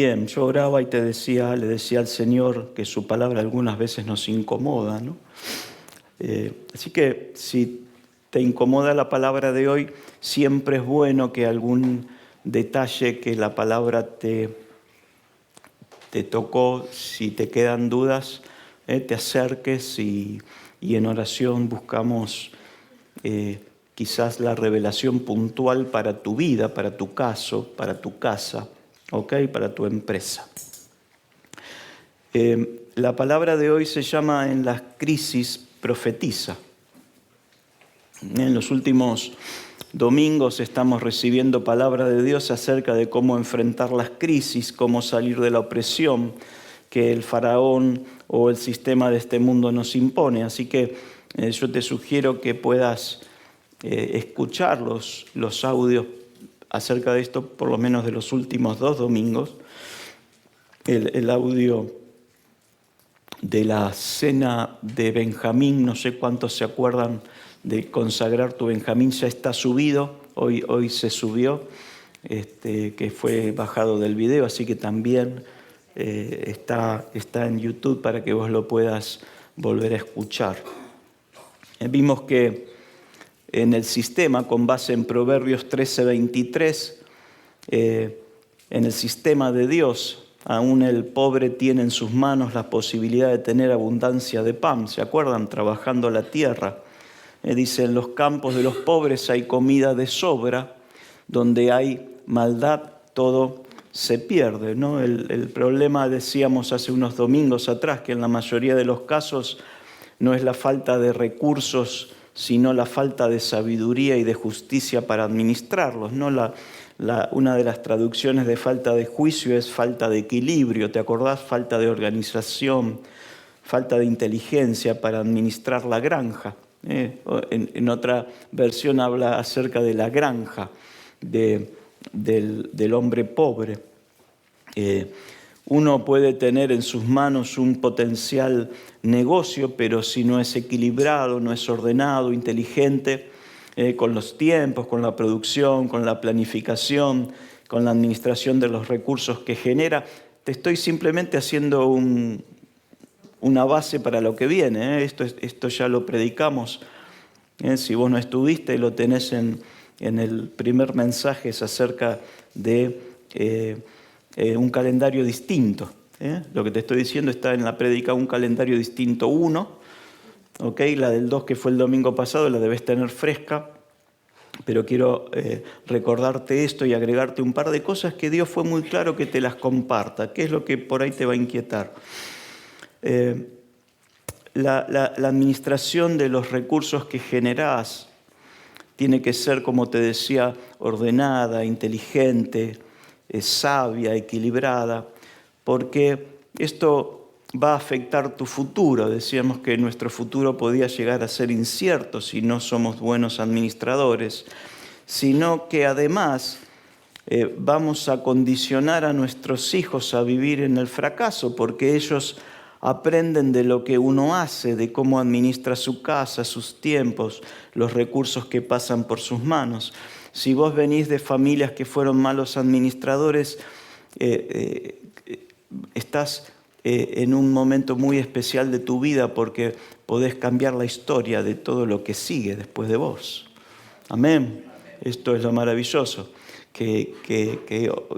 Bien, yo oraba y le decía al Señor que su palabra algunas veces nos incomoda, ¿no? Así que si te incomoda la palabra de hoy, siempre es bueno que algún detalle que la palabra te tocó, si te quedan dudas, te acerques y en oración buscamos quizás la revelación puntual para tu vida, para tu caso, para tu casa, ¿ok? Para tu empresa. La palabra de hoy se llama en las crisis profetiza. En los últimos domingos estamos recibiendo palabra de Dios acerca de cómo enfrentar las crisis, cómo salir de la opresión que el faraón o el sistema de este mundo nos impone. Así que yo te sugiero que puedas escuchar los audios acerca de esto, por lo menos de los últimos 2 domingos. El audio de la cena de Benjamín, no sé cuántos se acuerdan de consagrar tu Benjamín, ya está subido, hoy se subió, que fue bajado del video, así que también está en YouTube para que vos lo puedas volver a escuchar. Vimos que en el sistema, con base en Proverbios 13:23, en el sistema de Dios, aún el pobre tiene en sus manos la posibilidad de tener abundancia de pan. ¿Se acuerdan? Trabajando la tierra. Dice, en los campos de los pobres hay comida de sobra, donde hay maldad todo se pierde, ¿no? El problema, decíamos hace unos domingos atrás, que en la mayoría de los casos no es la falta de recursos, sino la falta de sabiduría y de justicia para administrarlos, ¿no? Una de las traducciones de falta de juicio es falta de equilibrio, ¿te acordás? Falta de organización, falta de inteligencia para administrar la granja. En otra versión habla acerca de la granja del hombre pobre. Uno puede tener en sus manos un potencial negocio, pero si no es equilibrado, no es ordenado, inteligente, con los tiempos, con la producción, con la planificación, con la administración de los recursos que genera. Te estoy simplemente haciendo una base para lo que viene. Esto ya lo predicamos. Si vos no estuviste, lo tenés en el primer mensaje, es acerca de un calendario distinto. Lo que te estoy diciendo está en la prédica Un calendario distinto 1. Okay, la del 2 que fue el domingo pasado la debes tener fresca, pero quiero recordarte esto y agregarte un par de cosas que Dios fue muy claro que te las comparta. ¿Qué es lo que por ahí te va a inquietar? La administración de los recursos que generás tiene que ser, como te decía, ordenada, inteligente, sabia, equilibrada, porque esto va a afectar tu futuro. Decíamos que nuestro futuro podía llegar a ser incierto si no somos buenos administradores, sino que además vamos a condicionar a nuestros hijos a vivir en el fracaso, porque ellos aprenden de lo que uno hace, de cómo administra su casa, sus tiempos, los recursos que pasan por sus manos. Si vos venís de familias que fueron malos administradores, estás en un momento muy especial de tu vida, porque podés cambiar la historia de todo lo que sigue después de vos. Amén. Esto es lo maravilloso, que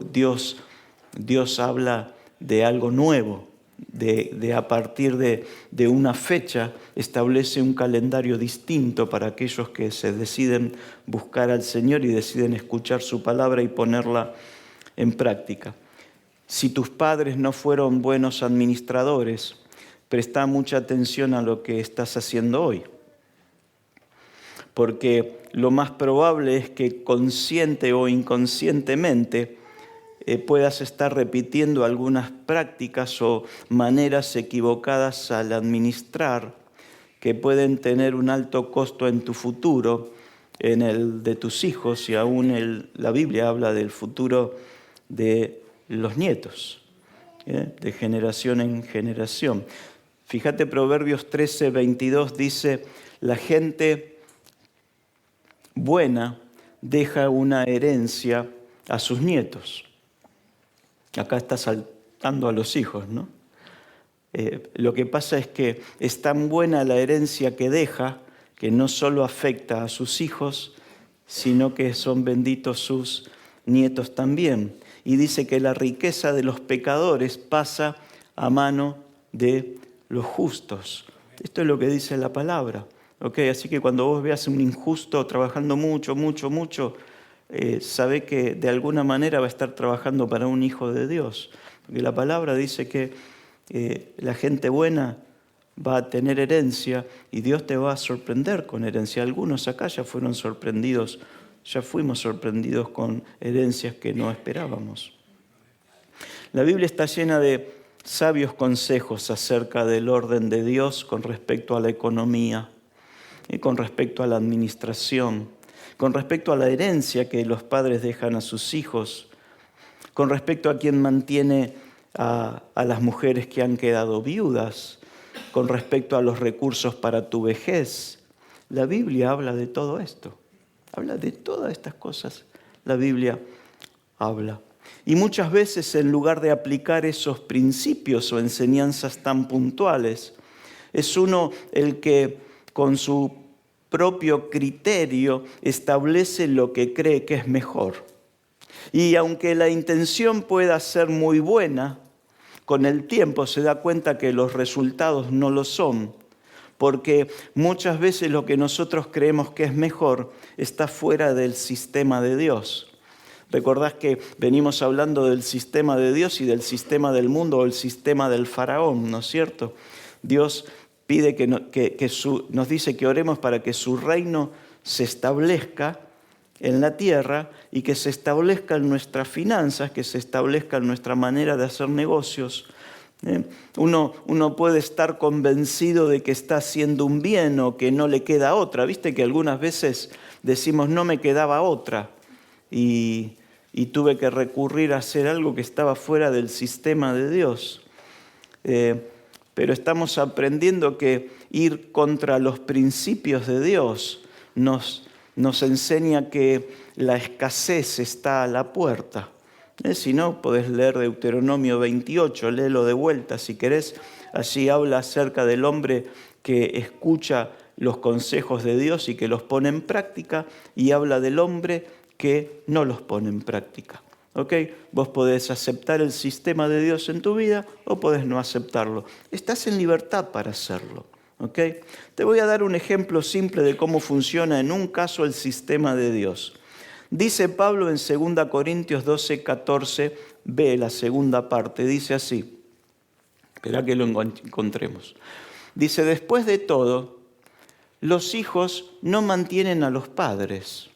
Dios habla de algo nuevo, de a partir de una fecha establece un calendario distinto para aquellos que se deciden buscar al Señor y deciden escuchar su palabra y ponerla en práctica. Si tus padres no fueron buenos administradores, presta mucha atención a lo que estás haciendo hoy. Porque lo más probable es que consciente o inconscientemente puedas estar repitiendo algunas prácticas o maneras equivocadas al administrar que pueden tener un alto costo en tu futuro, en el de tus hijos, y aún la Biblia habla del futuro de los nietos, de generación en generación. Fíjate, Proverbios 13:22 dice, la gente buena deja una herencia a sus nietos. Acá está saltando a los hijos, ¿no? Lo que pasa es que es tan buena la herencia que deja que no solo afecta a sus hijos, sino que son benditos sus nietos también. Y dice que la riqueza de los pecadores pasa a mano de los justos. Esto es lo que dice la palabra. ¿Okay? Así que cuando vos veas un injusto trabajando mucho, sabe que de alguna manera va a estar trabajando para un hijo de Dios. Porque la palabra dice que la gente buena va a tener herencia y Dios te va a sorprender con herencia. Algunos acá ya fuimos sorprendidos con herencias que no esperábamos. La Biblia está llena de sabios consejos acerca del orden de Dios con respecto a la economía, y con respecto a la administración, con respecto a la herencia que los padres dejan a sus hijos, con respecto a quien mantiene a las mujeres que han quedado viudas, con respecto a los recursos para tu vejez. La Biblia habla de todo esto, habla de todas estas cosas. La Biblia habla. Y muchas veces en lugar de aplicar esos principios o enseñanzas tan puntuales, es uno el que con su propio criterio establece lo que cree que es mejor. Y aunque la intención pueda ser muy buena, con el tiempo se da cuenta que los resultados no lo son, porque muchas veces lo que nosotros creemos que es mejor está fuera del sistema de Dios. Recordás que venimos hablando del sistema de Dios y del sistema del mundo o el sistema del faraón, ¿no es cierto? Dios pide nos dice que oremos para que su reino se establezca en la tierra y que se establezca en nuestras finanzas, que se establezca en nuestra manera de hacer negocios. Uno puede estar convencido de que está haciendo un bien o que no le queda otra. Viste que algunas veces decimos no me quedaba otra y tuve que recurrir a hacer algo que estaba fuera del sistema de Dios. Pero estamos aprendiendo que ir contra los principios de Dios nos enseña que la escasez está a la puerta. Si no, podés leer Deuteronomio 28, léelo de vuelta si querés. Allí habla acerca del hombre que escucha los consejos de Dios y que los pone en práctica, y habla del hombre que no los pone en práctica. ¿Okay? Vos podés aceptar el sistema de Dios en tu vida o podés no aceptarlo. Estás en libertad para hacerlo. ¿Okay? Te voy a dar un ejemplo simple de cómo funciona en un caso el sistema de Dios. Dice Pablo en 2 Corintios 12, 14, b, la segunda parte, dice así. Espera que lo encontremos. Dice, después de todo, los hijos no mantienen a los padres.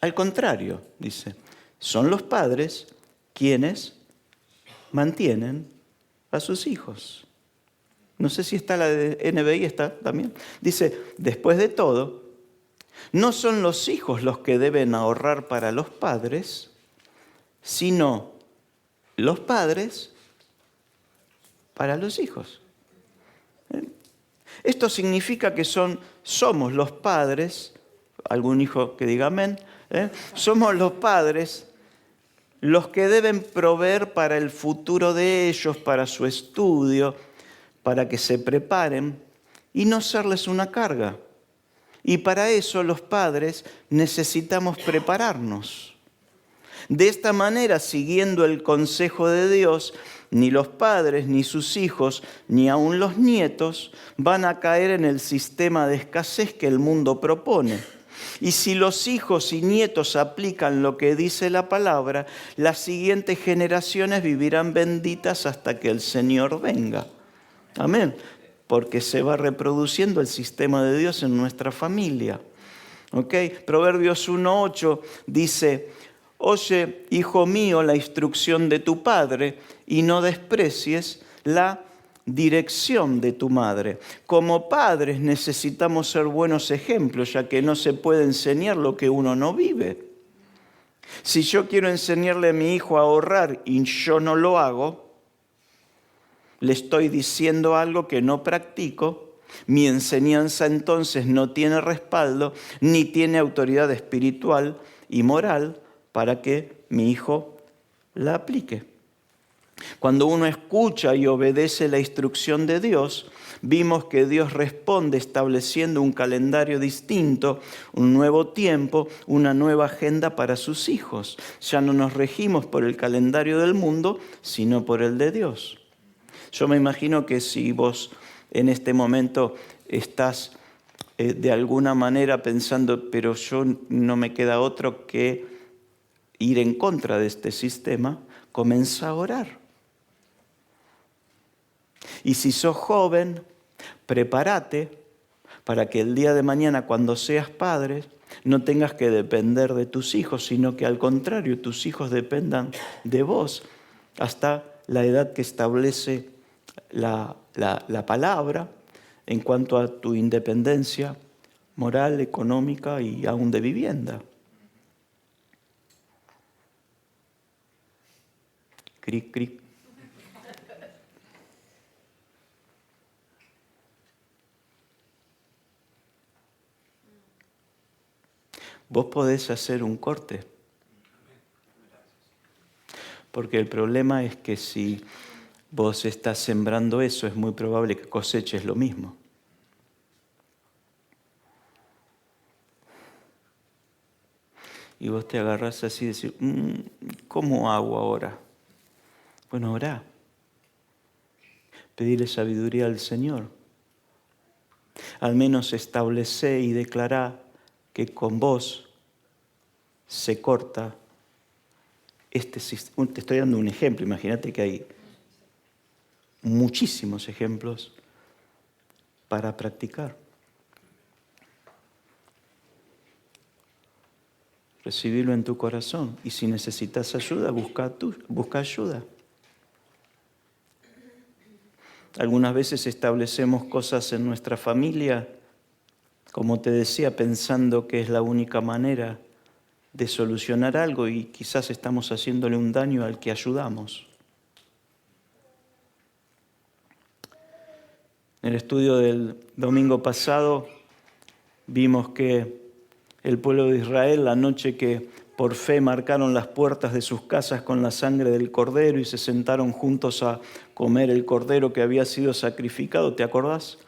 Al contrario, dice, son los padres quienes mantienen a sus hijos. No sé si está la de NBI, está también. Dice, después de todo, no son los hijos los que deben ahorrar para los padres, sino los padres para los hijos. Esto significa que somos los padres, algún hijo que diga amén, somos los padres los que deben proveer para el futuro de ellos, para su estudio, para que se preparen y no serles una carga. Y para eso los padres necesitamos prepararnos. De esta manera, siguiendo el consejo de Dios, ni los padres, ni sus hijos, ni aun los nietos van a caer en el sistema de escasez que el mundo propone. Y si los hijos y nietos aplican lo que dice la palabra, las siguientes generaciones vivirán benditas hasta que el Señor venga. Amén. Porque se va reproduciendo el sistema de Dios en nuestra familia. ¿Okay? Proverbios 1:8 dice, oye, hijo mío, la instrucción de tu padre y no desprecies la dirección de tu madre. Como padres necesitamos ser buenos ejemplos, ya que no se puede enseñar lo que uno no vive. Si yo quiero enseñarle a mi hijo a ahorrar y yo no lo hago, le estoy diciendo algo que no practico, mi enseñanza entonces no tiene respaldo, ni tiene autoridad espiritual y moral para que mi hijo la aplique. Cuando uno escucha y obedece la instrucción de Dios, vimos que Dios responde estableciendo un calendario distinto, un nuevo tiempo, una nueva agenda para sus hijos. Ya no nos regimos por el calendario del mundo, sino por el de Dios. Yo me imagino que si vos en este momento estás de alguna manera pensando, pero yo no me queda otro que ir en contra de este sistema, comienza a orar. Y si sos joven, prepárate para que el día de mañana, cuando seas padre, no tengas que depender de tus hijos, sino que al contrario, tus hijos dependan de vos hasta la edad que establece la palabra en cuanto a tu independencia moral, económica y aún de vivienda. Cric, cric. Vos podés hacer un corte. Porque el problema es que si vos estás sembrando eso, es muy probable que coseches lo mismo. Y vos te agarrás así y decís, ¿cómo hago ahora? Bueno, orá. Pedirle sabiduría al Señor. Al menos establecé y declará que con vos se corta este sistema. Te estoy dando un ejemplo, imagínate que hay muchísimos ejemplos para practicar. Recibirlo en tu corazón y si necesitas ayuda, busca ayuda. Algunas veces establecemos cosas en nuestra familia, como te decía, pensando que es la única manera de solucionar algo y quizás estamos haciéndole un daño al que ayudamos. En el estudio del domingo pasado vimos que el pueblo de Israel, la noche que por fe marcaron las puertas de sus casas con la sangre del cordero y se sentaron juntos a comer el cordero que había sido sacrificado, ¿te acordás?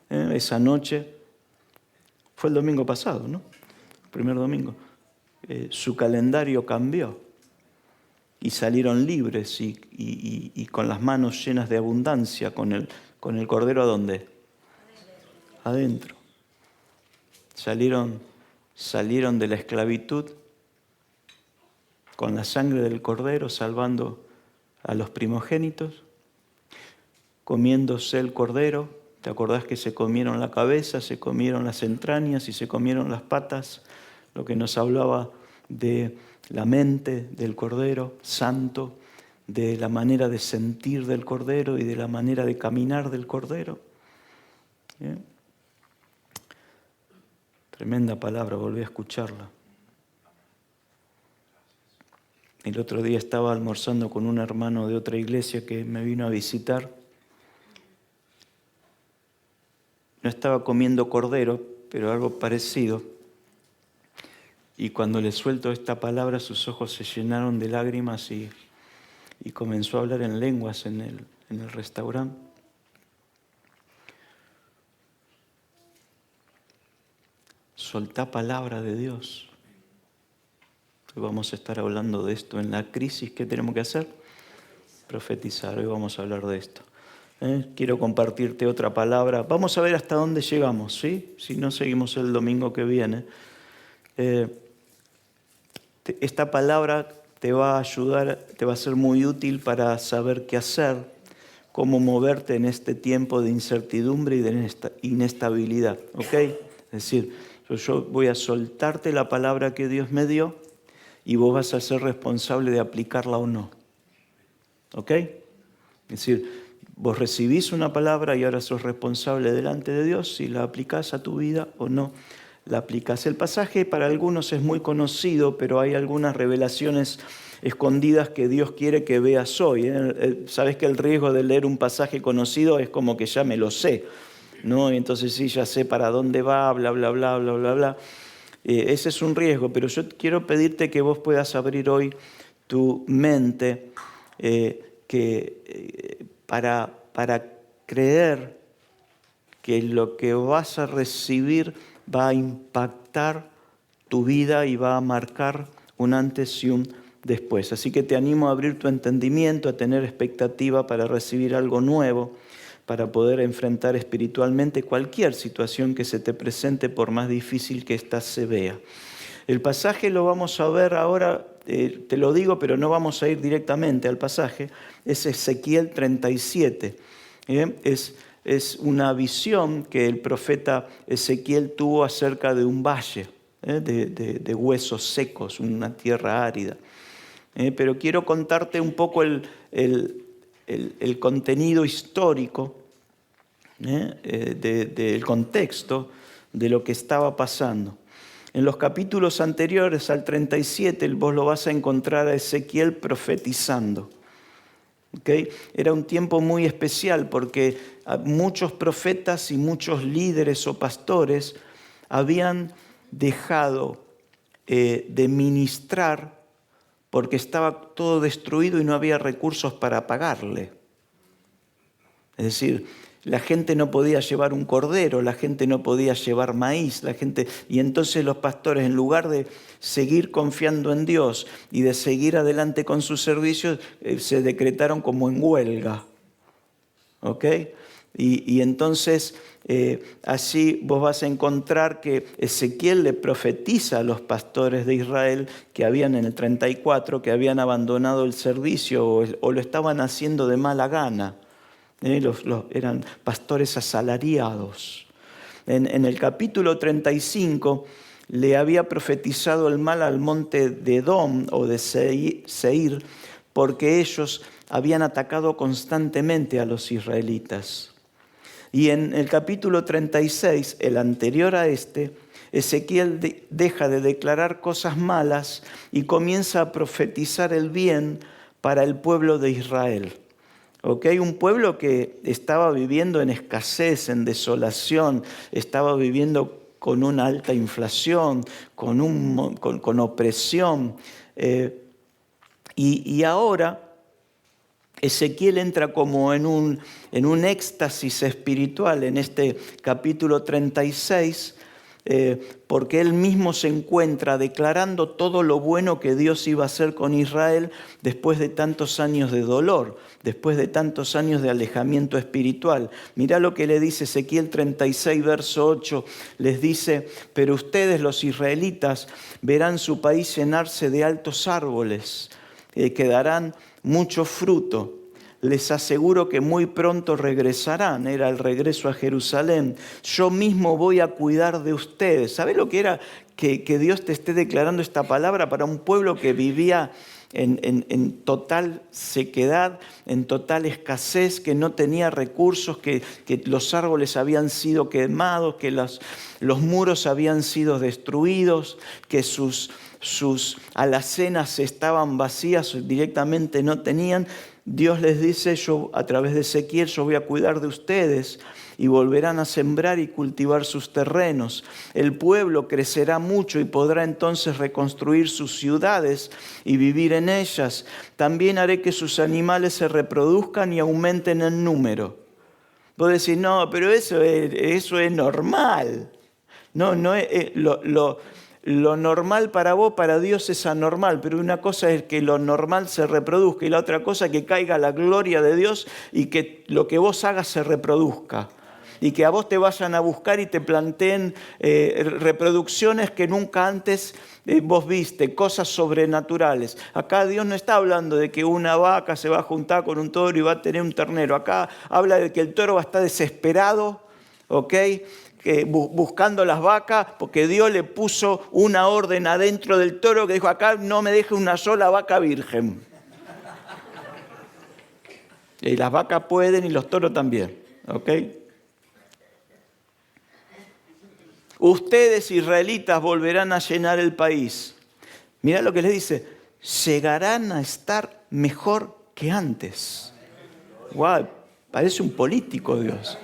Esa noche, fue el domingo pasado, ¿no? El primer domingo. Su calendario cambió y salieron libres y con las manos llenas de abundancia, con el cordero ¿a dónde? Adentro. Salieron de la esclavitud con la sangre del cordero, salvando a los primogénitos, comiéndose el cordero. ¿Te acordás que se comieron la cabeza, se comieron las entrañas y se comieron las patas? Lo que nos hablaba de la mente del cordero santo, de la manera de sentir del cordero y de la manera de caminar del cordero. ¿Bien? Tremenda palabra, volví a escucharla. El otro día estaba almorzando con un hermano de otra iglesia que me vino a visitar. No estaba comiendo cordero, pero algo parecido. Y cuando le suelto esta palabra, sus ojos se llenaron de lágrimas y comenzó a hablar en lenguas en el restaurante. Soltá palabra de Dios. Hoy vamos a estar hablando de esto. En la crisis, ¿qué tenemos que hacer? Profetizar. Hoy vamos a hablar de esto. Quiero compartirte otra palabra. Vamos a ver hasta dónde llegamos, ¿sí? Si no, seguimos el domingo que viene. Esta palabra te va a ayudar, te va a ser muy útil para saber qué hacer, cómo moverte en este tiempo de incertidumbre y de inestabilidad, ¿ok? Es decir, yo voy a soltarte la palabra que Dios me dio y vos vas a ser responsable de aplicarla o no, ¿ok? Es decir, vos recibís una palabra y ahora sos responsable delante de Dios si la aplicás a tu vida o no la aplicás. El pasaje para algunos es muy conocido, pero hay algunas revelaciones escondidas que Dios quiere que veas hoy. Sabes que el riesgo de leer un pasaje conocido es como que ya me lo sé, ¿no? Y entonces sí, ya sé para dónde va, bla, bla, bla, bla, bla, bla. Ese es un riesgo, pero yo quiero pedirte que vos puedas abrir hoy tu mente para creer que lo que vas a recibir va a impactar tu vida y va a marcar un antes y un después. Así que te animo a abrir tu entendimiento, a tener expectativa para recibir algo nuevo, para poder enfrentar espiritualmente cualquier situación que se te presente, por más difícil que ésta se vea. El pasaje lo vamos a ver ahora, te lo digo, pero no vamos a ir directamente al pasaje, es Ezequiel 37. Es una visión que el profeta Ezequiel tuvo acerca de un valle de huesos secos, una tierra árida. Pero quiero contarte un poco el contenido histórico del contexto de lo que estaba pasando. En los capítulos anteriores al 37 vos lo vas a encontrar a Ezequiel profetizando. ¿Okay? Era un tiempo muy especial porque muchos profetas y muchos líderes o pastores habían dejado de ministrar porque estaba todo destruido y no había recursos para pagarle. Es decir, la gente no podía llevar un cordero, la gente no podía llevar maíz, y entonces los pastores, en lugar de seguir confiando en Dios y de seguir adelante con sus servicios, se decretaron como en huelga. ¿Ok? Y entonces así vos vas a encontrar que Ezequiel le profetiza a los pastores de Israel que habían en el 34, que habían abandonado el servicio o lo estaban haciendo de mala gana. Eran pastores asalariados. En el capítulo 35 le había profetizado el mal al monte de Edom o de Seir, porque ellos habían atacado constantemente a los israelitas. Y en el capítulo 36, el anterior a este, Ezequiel deja de declarar cosas malas y comienza a profetizar el bien para el pueblo de Israel. ¿Okay? Un pueblo que estaba viviendo en escasez, en desolación, estaba viviendo con una alta inflación, con opresión. Y ahora Ezequiel entra como en un éxtasis espiritual en este capítulo 36, porque él mismo se encuentra declarando todo lo bueno que Dios iba a hacer con Israel después de tantos años de dolor, después de tantos años de alejamiento espiritual. Mirá lo que le dice Ezequiel 36, verso 8, les dice: pero ustedes los israelitas verán su país llenarse de altos árboles, que darán mucho fruto. Les aseguro que muy pronto regresarán. Era el regreso a Jerusalén. Yo mismo voy a cuidar de ustedes. ¿Sabés lo que era que Dios te esté declarando esta palabra para un pueblo que vivía en total sequedad, en total escasez, que no tenía recursos, que los árboles habían sido quemados, que los muros habían sido destruidos, que sus alacenas estaban vacías, directamente no tenían? Dios les dice: yo a través de Ezequiel, yo voy a cuidar de ustedes y volverán a sembrar y cultivar sus terrenos. El pueblo crecerá mucho y podrá entonces reconstruir sus ciudades y vivir en ellas. También haré que sus animales se reproduzcan y aumenten en número. Vos decís: no, pero eso es normal. No es lo normal para vos, para Dios es anormal, pero una cosa es que lo normal se reproduzca y la otra cosa es que caiga la gloria de Dios y que lo que vos hagas se reproduzca. Y que a vos te vayan a buscar y te planteen reproducciones que nunca antes vos viste, cosas sobrenaturales. Acá Dios no está hablando de que una vaca se va a juntar con un toro y va a tener un ternero. Acá habla de que el toro va a estar desesperado, ¿ok?, buscando las vacas, porque Dios le puso una orden adentro del toro que dijo: acá no me deje una sola vaca virgen. Y las vacas pueden y los toros también, ¿ok? Ustedes, israelitas, volverán a llenar el país. Mirá lo que les dice: llegarán a estar mejor que antes. ¡Wow! Parece un político Dios.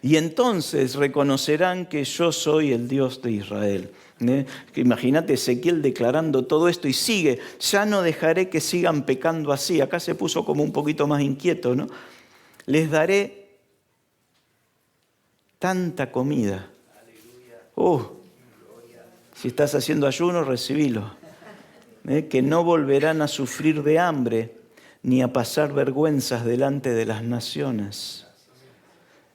Y entonces reconocerán que yo soy el Dios de Israel. Imagínate Ezequiel declarando todo esto y sigue, ya no dejaré que sigan pecando así. Acá se puso como un poquito más inquieto, ¿no? Les daré tanta comida. Si estás haciendo ayuno, recibilo. Que no volverán a sufrir de hambre ni a pasar vergüenzas delante de las naciones.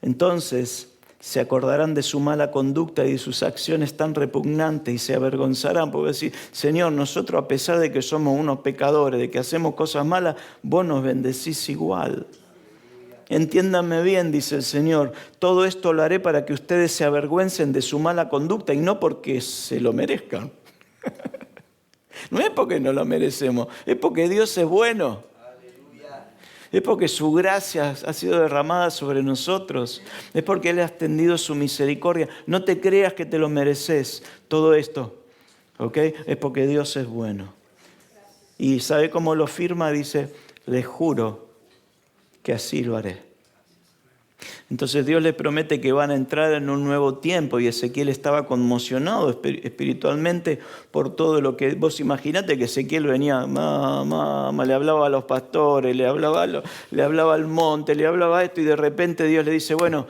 Entonces se acordarán de su mala conducta y de sus acciones tan repugnantes y se avergonzarán porque decir, Señor, nosotros a pesar de que somos unos pecadores, de que hacemos cosas malas, vos nos bendecís igual. Entiéndanme bien, dice el Señor, todo esto lo haré para que ustedes se avergüencen de su mala conducta y no porque se lo merezcan. No es porque no lo merecemos, es porque Dios es bueno. Es porque su gracia ha sido derramada sobre nosotros. Es porque Él ha extendido su misericordia. No te creas que te lo mereces todo esto. ¿Ok? Es porque Dios es bueno. Y ¿sabe cómo lo firma? Dice, les juro que así lo haré. Entonces Dios les promete que van a entrar en un nuevo tiempo y Ezequiel estaba conmocionado espiritualmente por todo lo que... Vos imaginate que Ezequiel venía, mamá, le hablaba a los pastores, le hablaba al monte, le hablaba esto y de repente Dios le dice, bueno,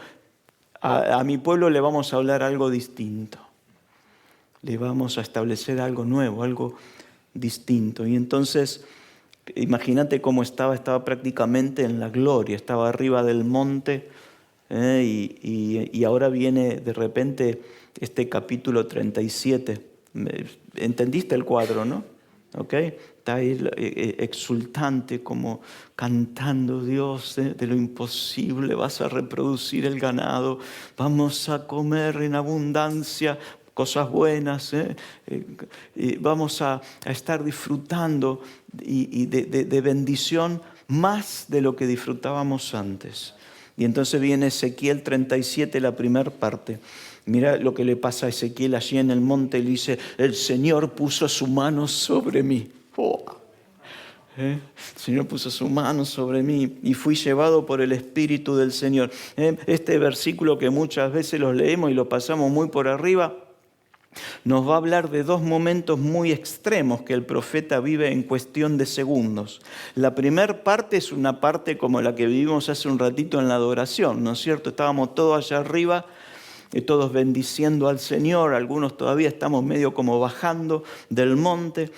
a mi pueblo le vamos a hablar algo distinto. Le vamos a establecer algo nuevo, algo distinto. Y entonces... Imagínate cómo estaba prácticamente en la gloria, estaba arriba del monte y ahora viene de repente este capítulo 37. ¿Entendiste el cuadro, no? ¿Okay? Está ahí exultante como cantando, Dios, de lo imposible vas a reproducir el ganado, vamos a comer en abundancia, cosas buenas, y vamos a estar disfrutando y de bendición más de lo que disfrutábamos antes. Y entonces viene Ezequiel 37, la primera parte. Mira lo que le pasa a Ezequiel allí en el monte. Le dice, el Señor puso su mano sobre mí. El Señor puso su mano sobre mí y fui llevado por el Espíritu del Señor. Este versículo que muchas veces los leemos y lo pasamos muy por arriba, nos va a hablar de dos momentos muy extremos que el profeta vive en cuestión de segundos. La primera parte es una parte como la que vivimos hace un ratito en la adoración, ¿no es cierto? Estábamos todos allá arriba, todos bendiciendo al Señor, algunos todavía estamos medio como bajando del monte.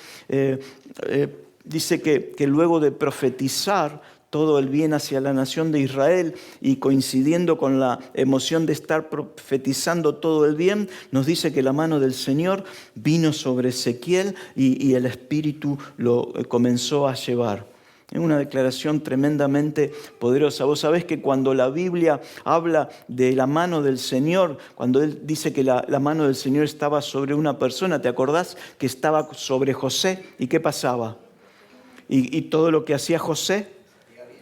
Dice que luego de profetizar todo el bien hacia la nación de Israel y coincidiendo con la emoción de estar profetizando todo el bien, nos dice que la mano del Señor vino sobre Ezequiel y el Espíritu lo comenzó a llevar. Es una declaración tremendamente poderosa. Vos sabés que cuando la Biblia habla de la mano del Señor, cuando Él dice que la mano del Señor estaba sobre una persona, ¿te acordás que estaba sobre José? ¿Y qué pasaba? Y todo lo que hacía José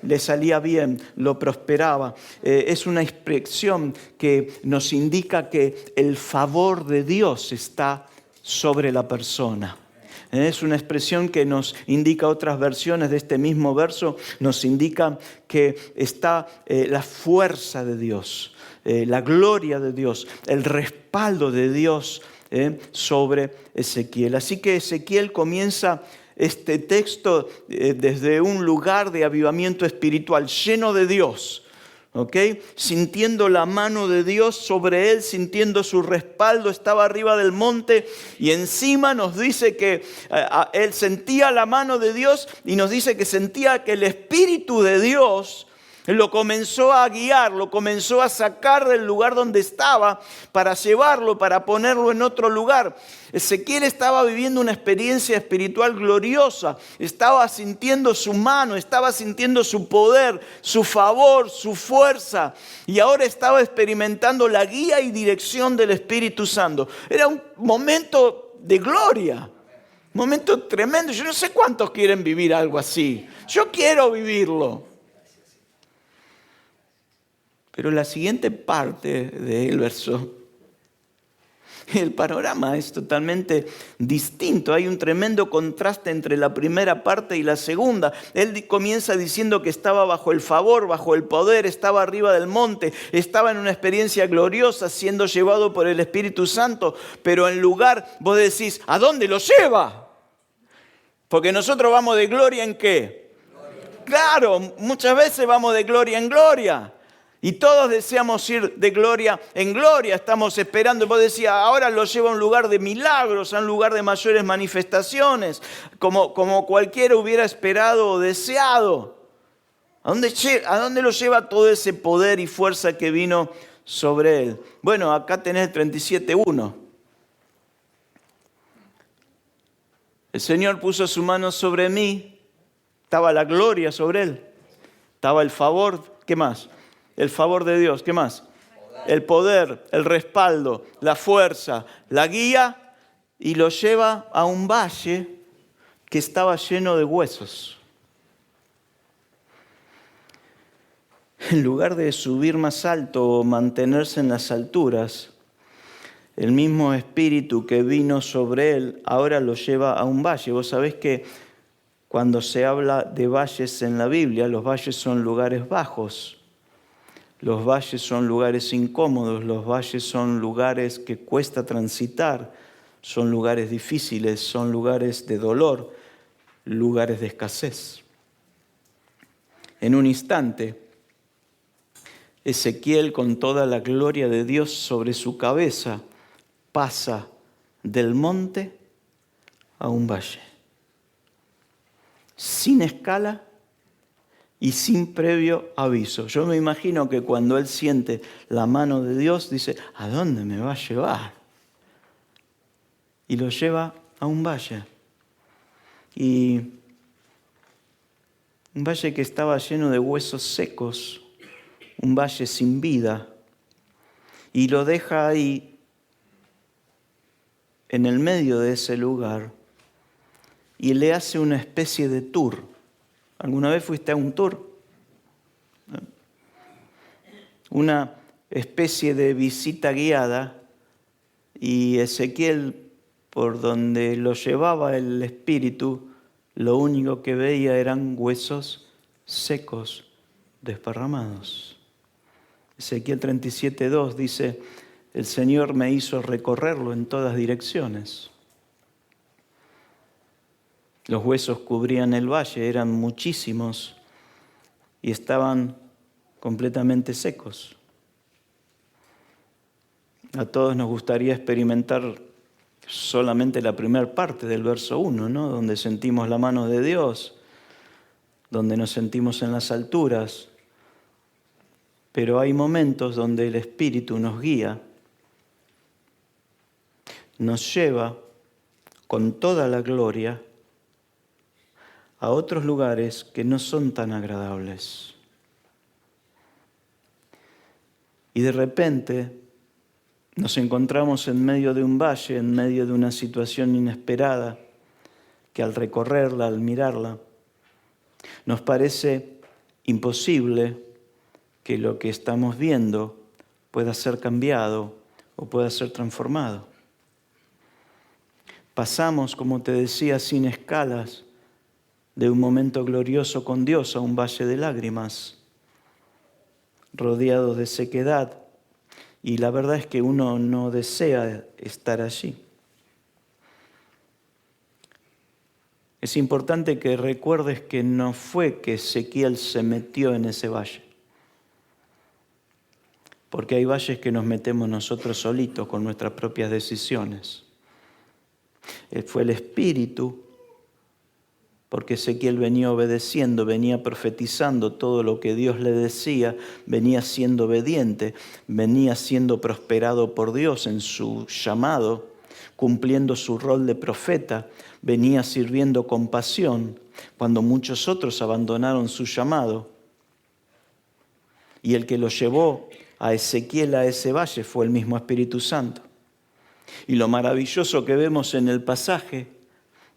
le salía bien, lo prosperaba. Es una expresión que nos indica que el favor de Dios está sobre la persona. Es una expresión que nos indica otras versiones de este mismo verso, nos indica que está la fuerza de Dios, la gloria de Dios, el respaldo de Dios sobre Ezequiel. Así que Ezequiel comienza este texto desde un lugar de avivamiento espiritual lleno de Dios, ¿ok? Sintiendo la mano de Dios sobre él, sintiendo su respaldo, estaba arriba del monte y encima nos dice que él sentía la mano de Dios y nos dice que sentía que el Espíritu de Dios lo comenzó a guiar, lo comenzó a sacar del lugar donde estaba para llevarlo, para ponerlo en otro lugar. Ezequiel estaba viviendo una experiencia espiritual gloriosa, estaba sintiendo su mano, estaba sintiendo su poder, su favor, su fuerza y ahora estaba experimentando la guía y dirección del Espíritu Santo. Era un momento de gloria, un momento tremendo. Yo no sé cuántos quieren vivir algo así. Yo quiero vivirlo. Pero la siguiente parte del verso El panorama es totalmente distinto. Hay un tremendo contraste entre la primera parte y la segunda. Él comienza diciendo que estaba bajo el favor, bajo el poder, estaba arriba del monte, estaba en una experiencia gloriosa, siendo llevado por el Espíritu Santo. Pero en lugar, vos decís, ¿a dónde lo lleva? Porque nosotros vamos de gloria en ¿qué? Claro, muchas veces vamos de gloria en gloria. Y todos deseamos ir de gloria en gloria, estamos esperando. Vos decías, ahora lo lleva a un lugar de milagros, a un lugar de mayores manifestaciones, como cualquiera hubiera esperado o deseado. ¿A dónde lo lleva todo ese poder y fuerza que vino sobre él? Bueno, acá tenés 37:1. El Señor puso su mano sobre mí, estaba la gloria sobre él, estaba el favor, ¿qué más? El favor de Dios, ¿qué más? El poder, el respaldo, la fuerza, la guía, y lo lleva a un valle que estaba lleno de huesos. En lugar de subir más alto o mantenerse en las alturas, el mismo espíritu que vino sobre él ahora lo lleva a un valle. Vos sabés que cuando se habla de valles en la Biblia, los valles son lugares bajos. Los valles son lugares incómodos, los valles son lugares que cuesta transitar, son lugares difíciles, son lugares de dolor, lugares de escasez. En un instante, Ezequiel, con toda la gloria de Dios sobre su cabeza, pasa del monte a un valle, sin escala y sin previo aviso. Yo me imagino que cuando él siente la mano de Dios, dice, ¿a dónde me va a llevar? Y lo lleva a un valle. Y un valle que estaba lleno de huesos secos, un valle sin vida. Y lo deja ahí, en el medio de ese lugar, y le hace una especie de tour. ¿Alguna vez fuiste a un tour? Una especie de visita guiada, y Ezequiel, por donde lo llevaba el espíritu, lo único que veía eran huesos secos, desparramados. Ezequiel 37:2 dice, el Señor me hizo recorrerlo en todas direcciones. Los huesos cubrían el valle, eran muchísimos y estaban completamente secos. A todos nos gustaría experimentar solamente la primera parte del verso 1, ¿no? Donde sentimos la mano de Dios, donde nos sentimos en las alturas. Pero hay momentos donde el Espíritu nos guía, nos lleva con toda la gloria a otros lugares que no son tan agradables. Y de repente nos encontramos en medio de un valle, en medio de una situación inesperada, que al recorrerla, al mirarla, nos parece imposible que lo que estamos viendo pueda ser cambiado o pueda ser transformado. Pasamos, como te decía, sin escalas, de un momento glorioso con Dios a un valle de lágrimas, rodeados de sequedad, y la verdad es que uno no desea estar allí. Es importante que recuerdes que no fue que Ezequiel se metió en ese valle, porque hay valles que nos metemos nosotros solitos con nuestras propias decisiones. Fue el Espíritu, porque Ezequiel venía obedeciendo, venía profetizando todo lo que Dios le decía, venía siendo obediente, venía siendo prosperado por Dios en su llamado, cumpliendo su rol de profeta, venía sirviendo con pasión cuando muchos otros abandonaron su llamado. Y el que lo llevó a Ezequiel a ese valle fue el mismo Espíritu Santo. Y lo maravilloso que vemos en el pasaje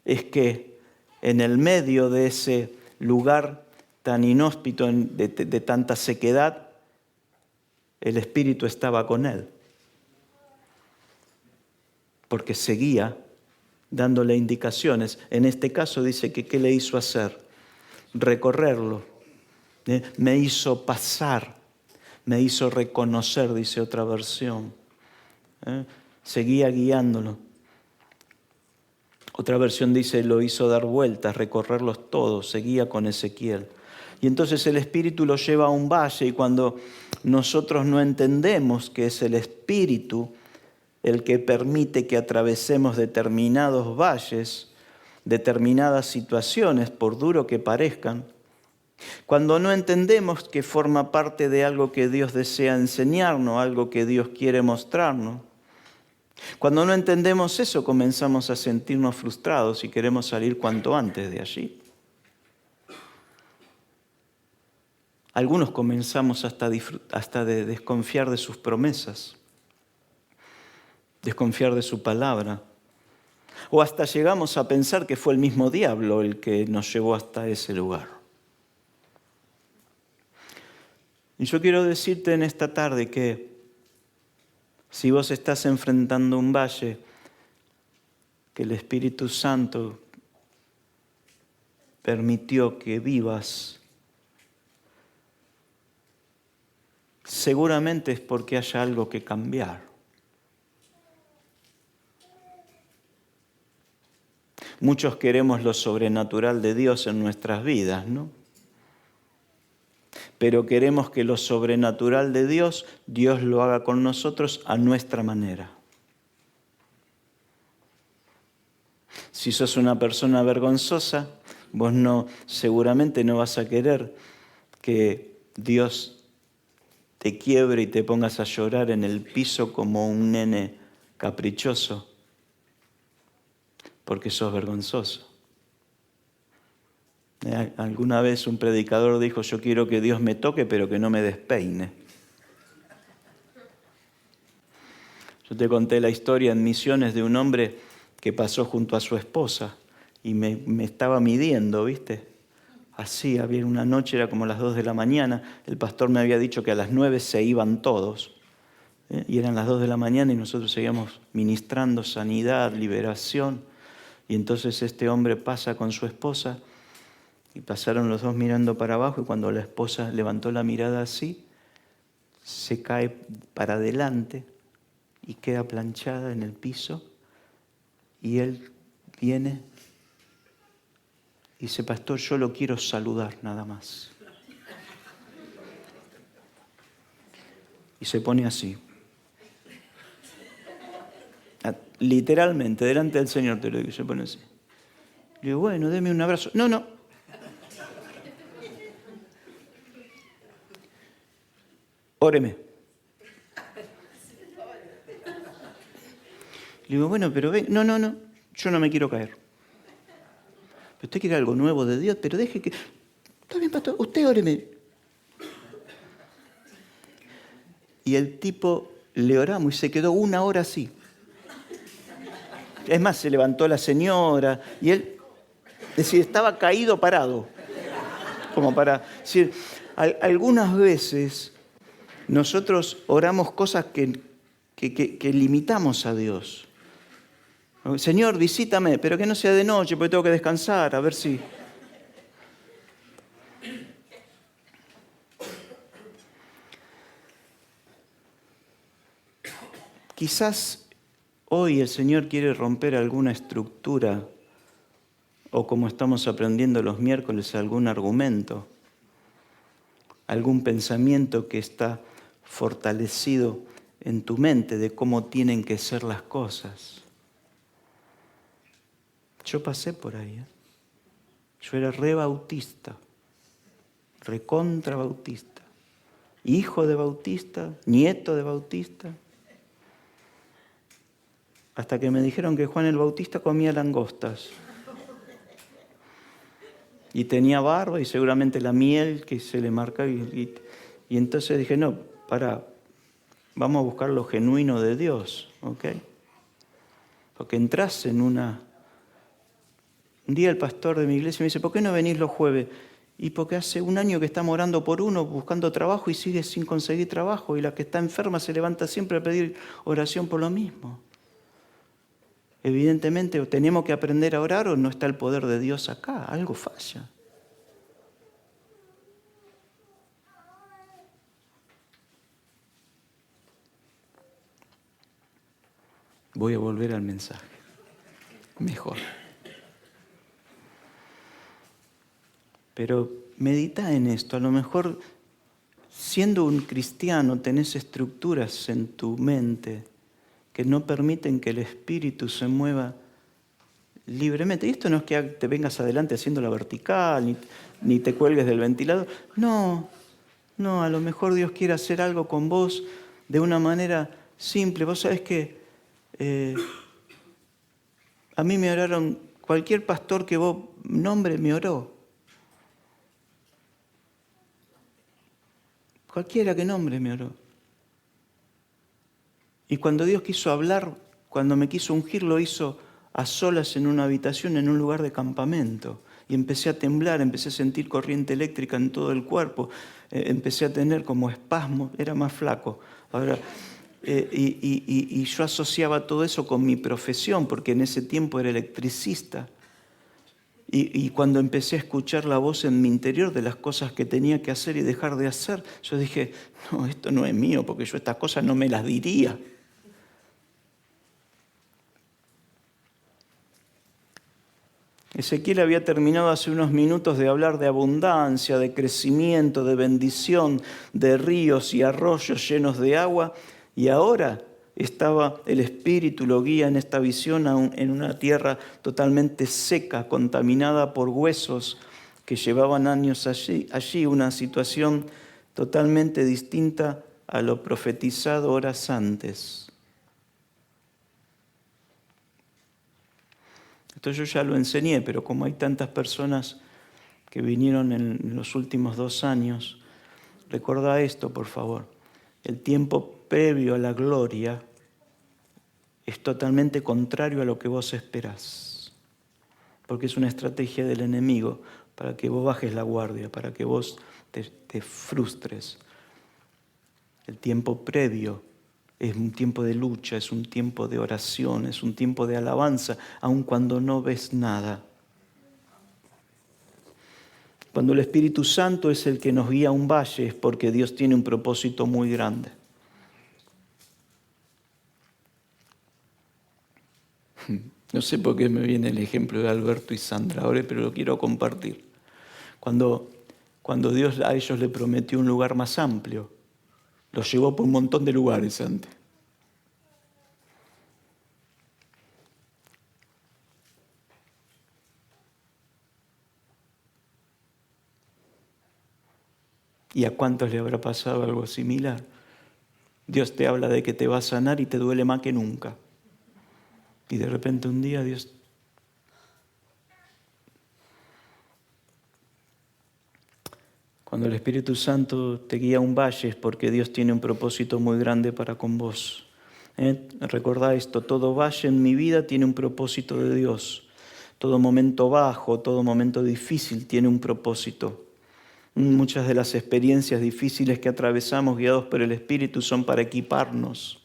es que en el medio de ese lugar tan inhóspito, de tanta sequedad, el Espíritu estaba con él. porque seguía dándole indicaciones. En este caso dice que ¿qué le hizo hacer? Recorrerlo. Me hizo pasar, me hizo reconocer, dice otra versión. Seguía guiándolo. Otra versión dice, lo hizo dar vueltas, recorrerlos todos, seguía con Ezequiel. Y entonces el Espíritu lo lleva a un valle y cuando nosotros no entendemos que es el Espíritu el que permite que atravesemos determinados valles, determinadas situaciones, por duro que parezcan, cuando no entendemos que forma parte de algo que Dios desea enseñarnos, algo que Dios quiere mostrarnos, cuando no entendemos eso, comenzamos a sentirnos frustrados y queremos salir cuanto antes de allí. Algunos comenzamos hasta de desconfiar de sus promesas, desconfiar de su palabra, o hasta llegamos a pensar que fue el mismo diablo el que nos llevó hasta ese lugar. Y yo quiero decirte en esta tarde que si vos estás enfrentando un valle, que el Espíritu Santo permitió que vivas, seguramente es porque haya algo que cambiar. Muchos queremos lo sobrenatural de Dios en nuestras vidas, ¿no? Pero queremos que lo sobrenatural de Dios, Dios lo haga con nosotros a nuestra manera. Si sos una persona vergonzosa, vos seguramente no vas a querer que Dios te quiebre y te pongas a llorar en el piso como un nene caprichoso, porque sos vergonzoso. Alguna vez un predicador dijo, yo quiero que Dios me toque, pero que no me despeine. Yo te conté la historia en Misiones de un hombre que pasó junto a su esposa y me estaba midiendo, ¿viste? Así, había una noche, era como las 2 de la mañana, el pastor me había dicho que a las 9 se iban todos, y eran las 2 de la mañana y nosotros seguíamos ministrando sanidad, liberación, y entonces este hombre pasa con su esposa, y pasaron los dos mirando para abajo y cuando la esposa levantó la mirada así, se cae para adelante y queda planchada en el piso y él viene y dice, pastor, yo lo quiero saludar nada más. Y se pone así. Literalmente, delante del Señor te lo digo, se pone así. Le digo, bueno, deme un abrazo. No. Óreme. Le digo, bueno, pero ven. No, yo no me quiero caer. Pero usted quiere algo nuevo de Dios, pero deje que... Está bien, pastor, usted óreme. Y el tipo le oramos y se quedó 1 hora así. Es más, se levantó la señora y él, es decir, estaba caído parado. Como para decir, algunas veces nosotros oramos cosas que limitamos a Dios. Señor, visítame, pero que no sea de noche porque tengo que descansar, a ver si... Quizás hoy el Señor quiere romper alguna estructura o como estamos aprendiendo los miércoles, algún argumento, algún pensamiento que está fortalecido en tu mente de cómo tienen que ser las cosas. Yo pasé por ahí. Yo era re bautista, recontra bautista, hijo de bautista, nieto de bautista. Hasta que me dijeron que Juan el Bautista comía langostas. Y tenía barba y seguramente la miel que se le marcaba. Y entonces dije, no, vamos a buscar lo genuino de Dios, ¿ok? Porque entras en una... Un día el pastor de mi iglesia me dice, ¿por qué no venís los jueves? Y porque hace 1 año que estamos orando por uno, buscando trabajo y sigue sin conseguir trabajo. Y la que está enferma se levanta siempre a pedir oración por lo mismo. evidentemente o tenemos que aprender a orar o no está el poder de Dios acá, algo falla. Voy a volver al mensaje. Mejor. Pero medita en esto. A lo mejor, siendo un cristiano, tenés estructuras en tu mente que no permiten que el espíritu se mueva libremente. Y esto no es que te vengas adelante haciendo la vertical, ni te cuelgues del ventilador. No, a lo mejor Dios quiere hacer algo con vos de una manera simple. Vos sabés que a mí me oraron, cualquier pastor que vos nombre me oró. Cualquiera que nombre me oró. Y cuando Dios quiso hablar, cuando me quiso ungir, lo hizo a solas en una habitación, en un lugar de campamento. Y empecé a temblar, empecé a sentir corriente eléctrica en todo el cuerpo, empecé a tener como espasmos, era más flaco. Ahora, y yo asociaba todo eso con mi profesión, porque en ese tiempo era electricista. Y cuando empecé a escuchar la voz en mi interior de las cosas que tenía que hacer y dejar de hacer, yo dije, no, esto no es mío, porque yo estas cosas no me las diría. Ezequiel había terminado hace unos minutos de hablar de abundancia, de crecimiento, de bendición, de ríos y arroyos llenos de agua, y ahora estaba el Espíritu, lo guía en esta visión en una tierra totalmente seca, contaminada por huesos que llevaban años allí, una situación totalmente distinta a lo profetizado horas antes. Esto yo ya lo enseñé, pero como hay tantas personas que vinieron en los últimos 2 años, recordá esto, por favor. El tiempo previo a la gloria es totalmente contrario a lo que vos esperás, porque es una estrategia del enemigo para que vos bajes la guardia, para que vos te frustres. El tiempo previo es un tiempo de lucha, es un tiempo de oración, es un tiempo de alabanza, aun cuando no ves nada. Cuando el Espíritu Santo es el que nos guía a un valle, es porque Dios tiene un propósito muy grande. No sé por qué me viene el ejemplo de Alberto y Sandra ahora, pero lo quiero compartir. Cuando Dios a ellos le prometió un lugar más amplio, los llevó por un montón de lugares antes. ¿Y a cuántos le habrá pasado algo similar? Dios te habla de que te va a sanar y te duele más que nunca. Y de repente un día Dios... Cuando el Espíritu Santo te guía a un valle es porque Dios tiene un propósito muy grande para con vos. Recordá esto, todo valle en mi vida tiene un propósito de Dios. Todo momento bajo, todo momento difícil tiene un propósito. Muchas de las experiencias difíciles que atravesamos guiados por el Espíritu son para equiparnos,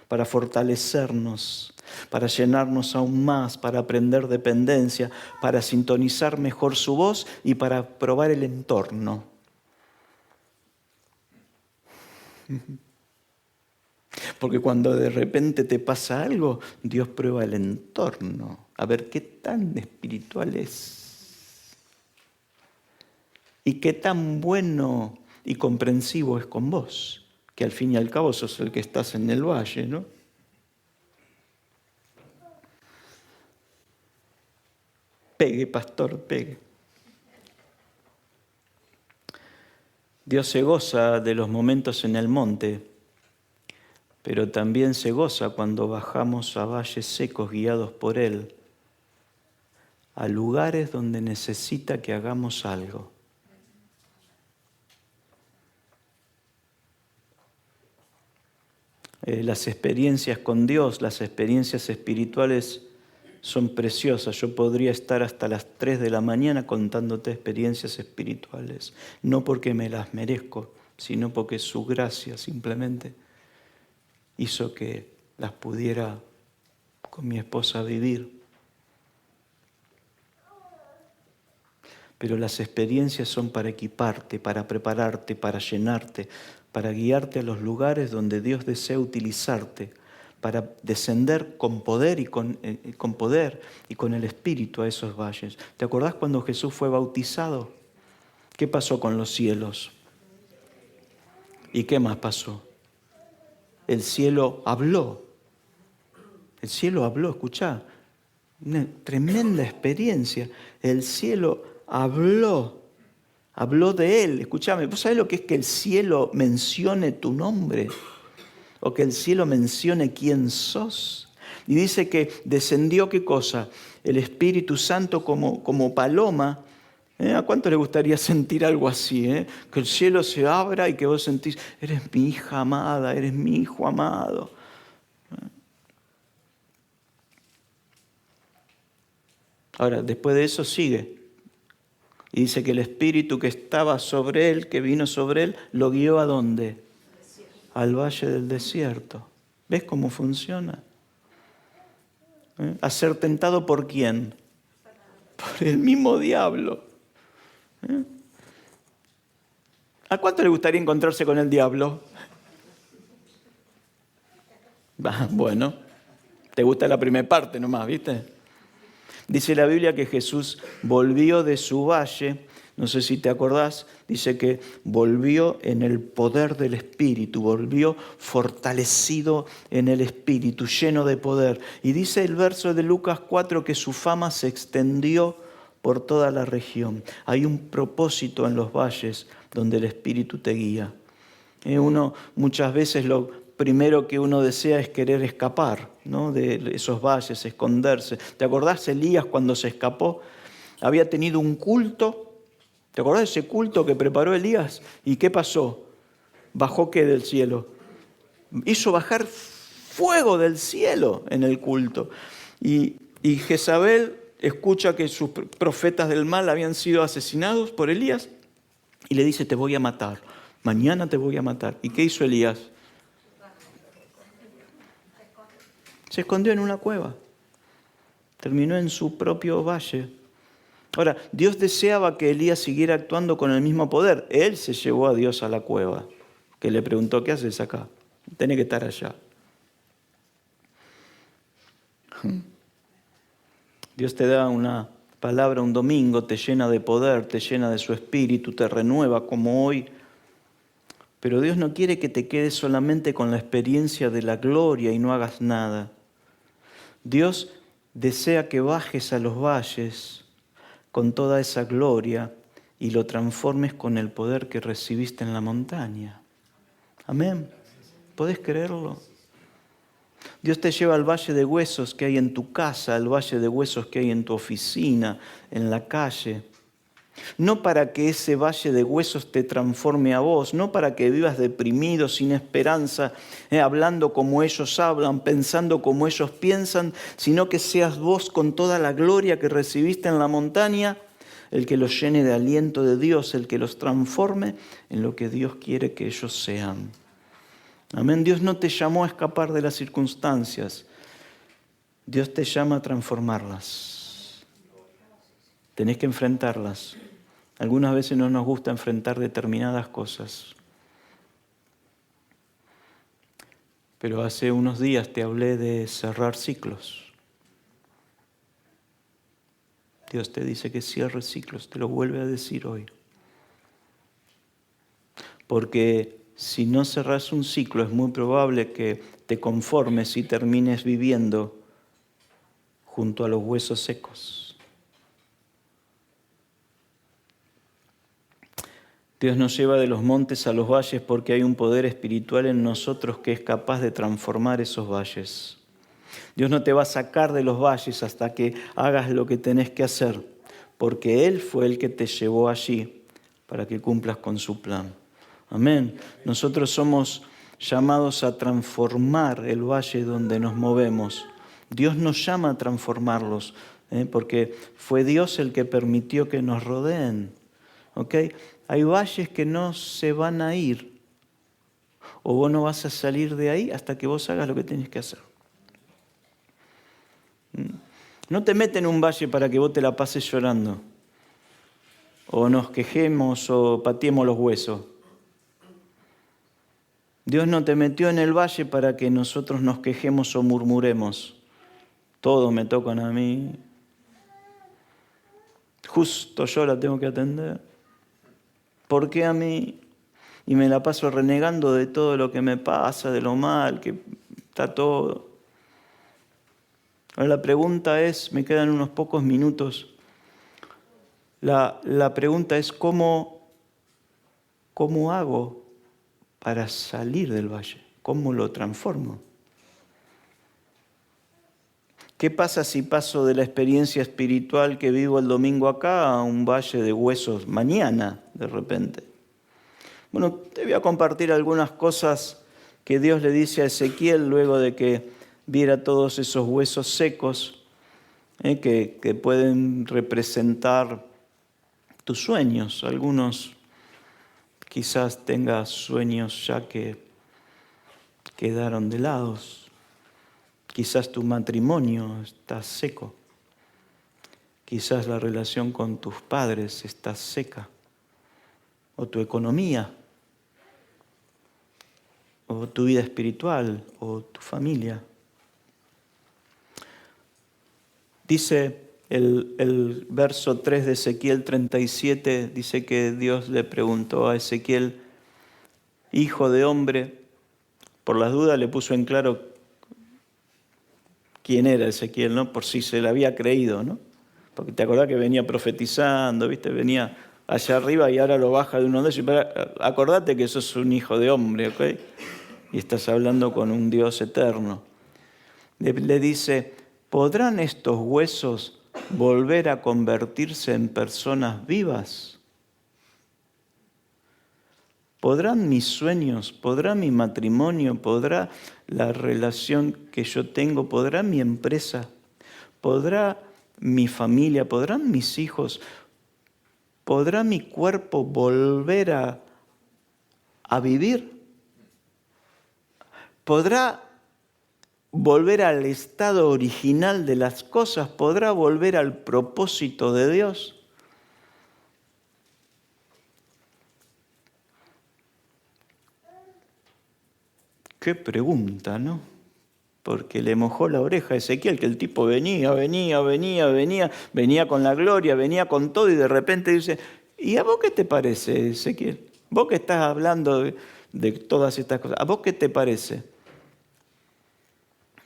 para fortalecernos, para llenarnos aún más, para aprender dependencia, para sintonizar mejor su voz y para probar el entorno. Porque cuando de repente te pasa algo, Dios prueba el entorno, a ver qué tan espiritual es. Y qué tan bueno y comprensivo es con vos, que al fin y al cabo sos el que estás en el valle, ¿no? Pegue, pastor, pegue. Dios se goza de los momentos en el monte, pero también se goza cuando bajamos a valles secos guiados por Él, a lugares donde necesita que hagamos algo. Las experiencias con Dios, las experiencias espirituales son preciosas. Yo podría estar hasta las 3 de la mañana contándote experiencias espirituales, no porque me las merezco, sino porque su gracia simplemente hizo que las pudiera con mi esposa a vivir. Pero las experiencias son para equiparte, para prepararte, para llenarte, para guiarte a los lugares donde Dios desea utilizarte, para descender con poder y con el Espíritu a esos valles. ¿Te acordás cuando Jesús fue bautizado? ¿Qué pasó con los cielos? ¿Y qué más pasó? El cielo habló. El cielo habló, escuchá. Una tremenda experiencia. El cielo habló de Él. Escúchame, ¿vos sabés lo que es que el cielo mencione tu nombre? O que el cielo mencione quién sos. Y dice que descendió, ¿qué cosa? El Espíritu Santo como paloma. ¿A cuánto le gustaría sentir algo así? Que el cielo se abra y que vos sentís, eres mi hija amada, eres mi hijo amado. Ahora, después de eso sigue. Y dice que el Espíritu que estaba sobre él, que vino sobre él, lo guió ¿a dónde? Al valle del desierto. ¿Ves cómo funciona? ¿A ser tentado por quién? Por el mismo diablo. ¿A cuánto le gustaría encontrarse con el diablo? Bueno, te gusta la primera parte nomás, ¿viste? Dice la Biblia que Jesús volvió de su valle, no sé si te acordás, dice que volvió en el poder del Espíritu, volvió fortalecido en el Espíritu, lleno de poder. Y dice el verso de Lucas 4 que su fama se extendió por toda la región. Hay un propósito en los valles donde el Espíritu te guía. Uno muchas veces lo primero que uno desea es querer escapar, ¿no? De esos valles, esconderse. ¿Te acordás Elías cuando se escapó? Había tenido un culto. ¿Te acordás de ese culto que preparó Elías? ¿Y qué pasó? ¿Bajó qué del cielo? Hizo bajar fuego del cielo en el culto. Y Jezabel escucha que sus profetas del mal habían sido asesinados por Elías y le dice, te voy a matar. Mañana te voy a matar. ¿Y qué hizo Elías? Se escondió en una cueva. Terminó en su propio valle. Ahora, Dios deseaba que Elías siguiera actuando con el mismo poder. Él se llevó a Dios a la cueva, que le preguntó, ¿qué haces acá? Tenés que estar allá. Dios te da una palabra un domingo, te llena de poder, te llena de su espíritu, te renueva como hoy. Pero Dios no quiere que te quedes solamente con la experiencia de la gloria y no hagas nada. Dios desea que bajes a los valles con toda esa gloria y lo transformes con el poder que recibiste en la montaña. Amén. ¿Podés creerlo? Dios te lleva al valle de huesos que hay en tu casa, al valle de huesos que hay en tu oficina, en la calle. No para que ese valle de huesos te transforme a vos, no para que vivas deprimido, sin esperanza, hablando como ellos hablan, pensando como ellos piensan, sino que seas vos con toda la gloria que recibiste en la montaña, el que los llene de aliento de Dios, el que los transforme en lo que Dios quiere que ellos sean. Amén. Dios no te llamó a escapar de las circunstancias. Dios te llama a transformarlas. Tenés que enfrentarlas. Algunas veces no nos gusta enfrentar determinadas cosas. Pero hace unos días te hablé de cerrar ciclos. Dios te dice que cierres ciclos, te lo vuelve a decir hoy. Porque si no cerras un ciclo, es muy probable que te conformes y termines viviendo junto a los huesos secos. Dios nos lleva de los montes a los valles porque hay un poder espiritual en nosotros que es capaz de transformar esos valles. Dios no te va a sacar de los valles hasta que hagas lo que tenés que hacer, porque Él fue el que te llevó allí para que cumplas con su plan. Amén. Nosotros somos llamados a transformar el valle donde nos movemos. Dios nos llama a transformarlos, porque fue Dios el que permitió que nos rodeen. ¿Ok? Hay valles que no se van a ir, o vos no vas a salir de ahí hasta que vos hagas lo que tenés que hacer. No te mete en un valle para que vos te la pases llorando, o nos quejemos o pateemos los huesos. Dios no te metió en el valle para que nosotros nos quejemos o murmuremos. Todo me tocan a mí. Justo yo la tengo que atender. ¿Por qué a mí? Y me la paso renegando de todo lo que me pasa, de lo mal que está todo. Ahora la pregunta es, me quedan unos pocos minutos. La pregunta es, ¿cómo hago para salir del valle? ¿Cómo lo transformo? ¿Qué pasa si paso de la experiencia espiritual que vivo el domingo acá a un valle de huesos mañana, de repente? Bueno, te voy a compartir algunas cosas que Dios le dice a Ezequiel luego de que viera todos esos huesos secos que pueden representar tus sueños. Algunos quizás tengas sueños ya que quedaron de lado. Quizás tu matrimonio está seco. Quizás la relación con tus padres está seca. O tu economía. O tu vida espiritual. O tu familia. Dice el verso 3 de Ezequiel 37, dice que Dios le preguntó a Ezequiel, hijo de hombre, por las dudas le puso en claro quién era Ezequiel, ¿no? Por si se le había creído, ¿no? Porque te acordás que venía profetizando, ¿viste? Venía allá arriba y ahora lo baja de uno de ellos. Pero acordate que sos un hijo de hombre, ¿ok? Y estás hablando con un Dios eterno. Le dice, ¿podrán estos huesos volver a convertirse en personas vivas? ¿Podrán mis sueños, podrá mi matrimonio, podrá la relación que yo tengo, podrá mi empresa, podrá mi familia, podrán mis hijos, podrá mi cuerpo volver a vivir? ¿Podrá volver al estado original de las cosas? ¿Podrá volver al propósito de Dios? Qué pregunta, ¿no? Porque le mojó la oreja a Ezequiel, que el tipo venía con la gloria, venía con todo y de repente dice, ¿y a vos qué te parece, Ezequiel? Vos que estás hablando de todas estas cosas, ¿a vos qué te parece?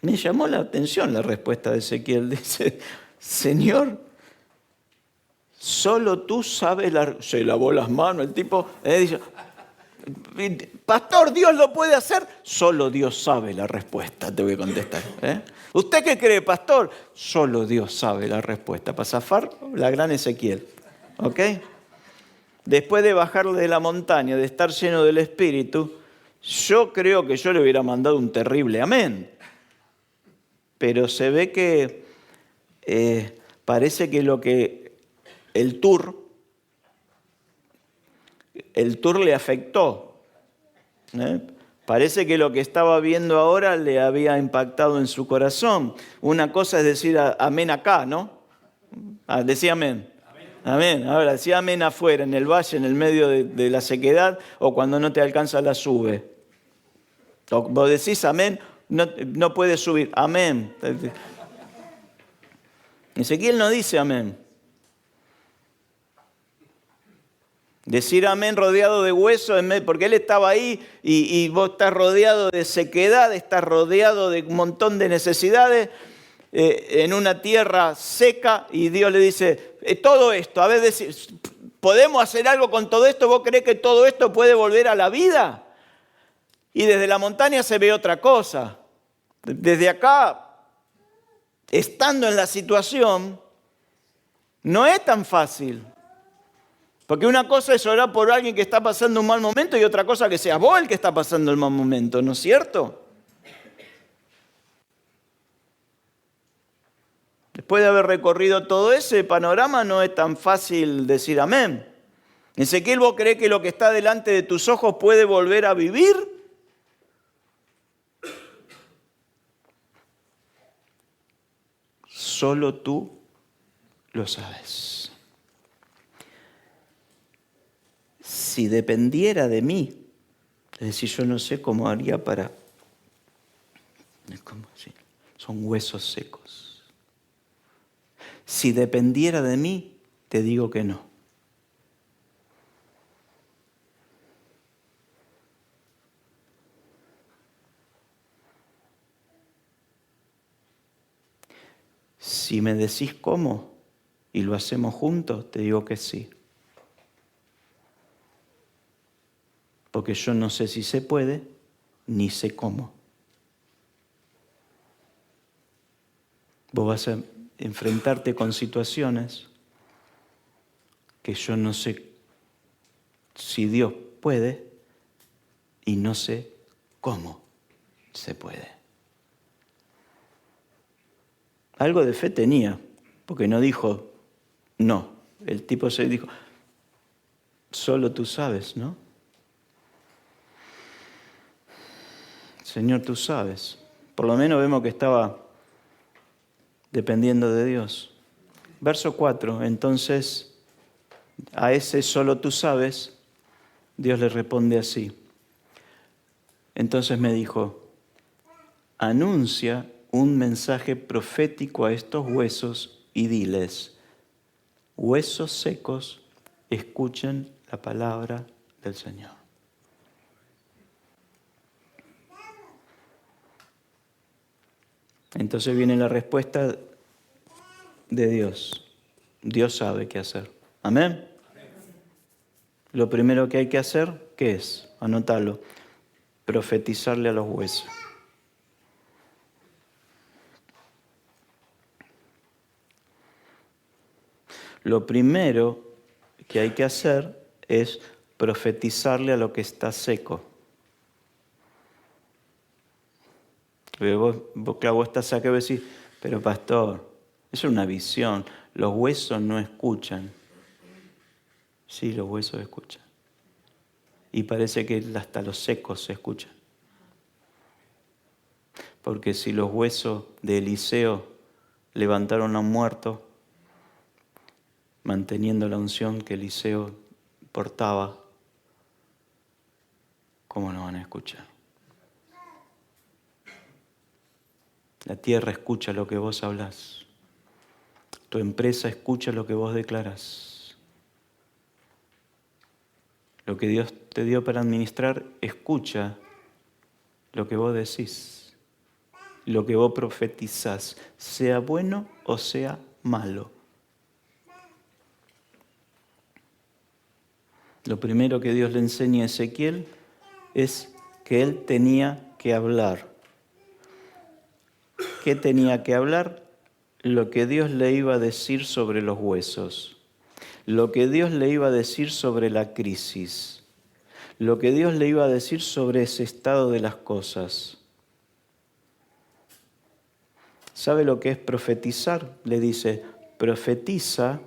Me llamó la atención la respuesta de Ezequiel. Dice, Señor, solo tú sabes Se lavó las manos, el tipo dice, pastor, ¿Dios lo puede hacer? Solo Dios sabe la respuesta, te voy a contestar. ¿Usted qué cree, pastor? Solo Dios sabe la respuesta. Para zafar, la gran Ezequiel. ¿Ok? Después de bajarle de la montaña, de estar lleno del Espíritu, yo creo que yo le hubiera mandado un terrible amén. Pero se ve que parece que el tour le afectó. Parece que lo que estaba viendo ahora le había impactado en su corazón. Una cosa es decir amén acá, ¿no? Decía amén. Amén. Ahora, decía amén afuera, en el valle, en el medio de la sequedad, o cuando no te alcanza la sube. O vos decís amén, no puedes subir. Amén. Ezequiel no dice amén. Decir amén rodeado de huesos, porque él estaba ahí y vos estás rodeado de sequedad, estás rodeado de un montón de necesidades en una tierra seca y Dios le dice, todo esto, a ver, ¿podemos hacer algo con todo esto? ¿Vos creés que todo esto puede volver a la vida? Y desde la montaña se ve otra cosa. Desde acá, estando en la situación, no es tan fácil. Porque una cosa es orar por alguien que está pasando un mal momento y otra cosa que seas vos el que está pasando el mal momento, ¿no es cierto? Después de haber recorrido todo ese panorama, no es tan fácil decir amén. Ezequiel, ¿vos creés que lo que está delante de tus ojos puede volver a vivir? solo tú lo sabes. Si dependiera de mí, es decir, yo no sé cómo haría para... Son huesos secos. Si dependiera de mí, te digo que no. Si me decís cómo y lo hacemos juntos, te digo que sí. Porque yo no sé si se puede, ni sé cómo. Vos vas a enfrentarte con situaciones que yo no sé si Dios puede y no sé cómo se puede. Algo de fe tenía, porque no dijo no. El tipo se dijo, solo tú sabes, ¿no? Señor, tú sabes. Por lo menos vemos que estaba dependiendo de Dios. Verso 4, entonces a ese solo tú sabes, Dios le responde así. Entonces me dijo, anuncia un mensaje profético a estos huesos y diles, huesos secos, escuchen la palabra del Señor. Entonces viene la respuesta de Dios. Dios sabe qué hacer. ¿Amén? Lo primero que hay que hacer, ¿qué es? Anótalo. Profetizarle a los huesos. Lo primero que hay que hacer es profetizarle a lo que está seco. Vos estás acá y vos decís, pero pastor, eso es una visión, los huesos no escuchan. Sí, los huesos escuchan. Y parece que hasta los secos se escuchan. Porque si los huesos de Eliseo levantaron a un muerto, manteniendo la unción que Eliseo portaba, ¿cómo no van a escuchar? La tierra escucha lo que vos hablás. Tu empresa escucha lo que vos declarás. Lo que Dios te dio para administrar, escucha lo que vos decís. Lo que vos profetizás, sea bueno o sea malo. Lo primero que Dios le enseña a Ezequiel es que él tenía que hablar. ¿Qué tenía que hablar? Lo que Dios le iba a decir sobre los huesos. Lo que Dios le iba a decir sobre la crisis. Lo que Dios le iba a decir sobre ese estado de las cosas. ¿Sabe lo que es profetizar? Le dice, profetiza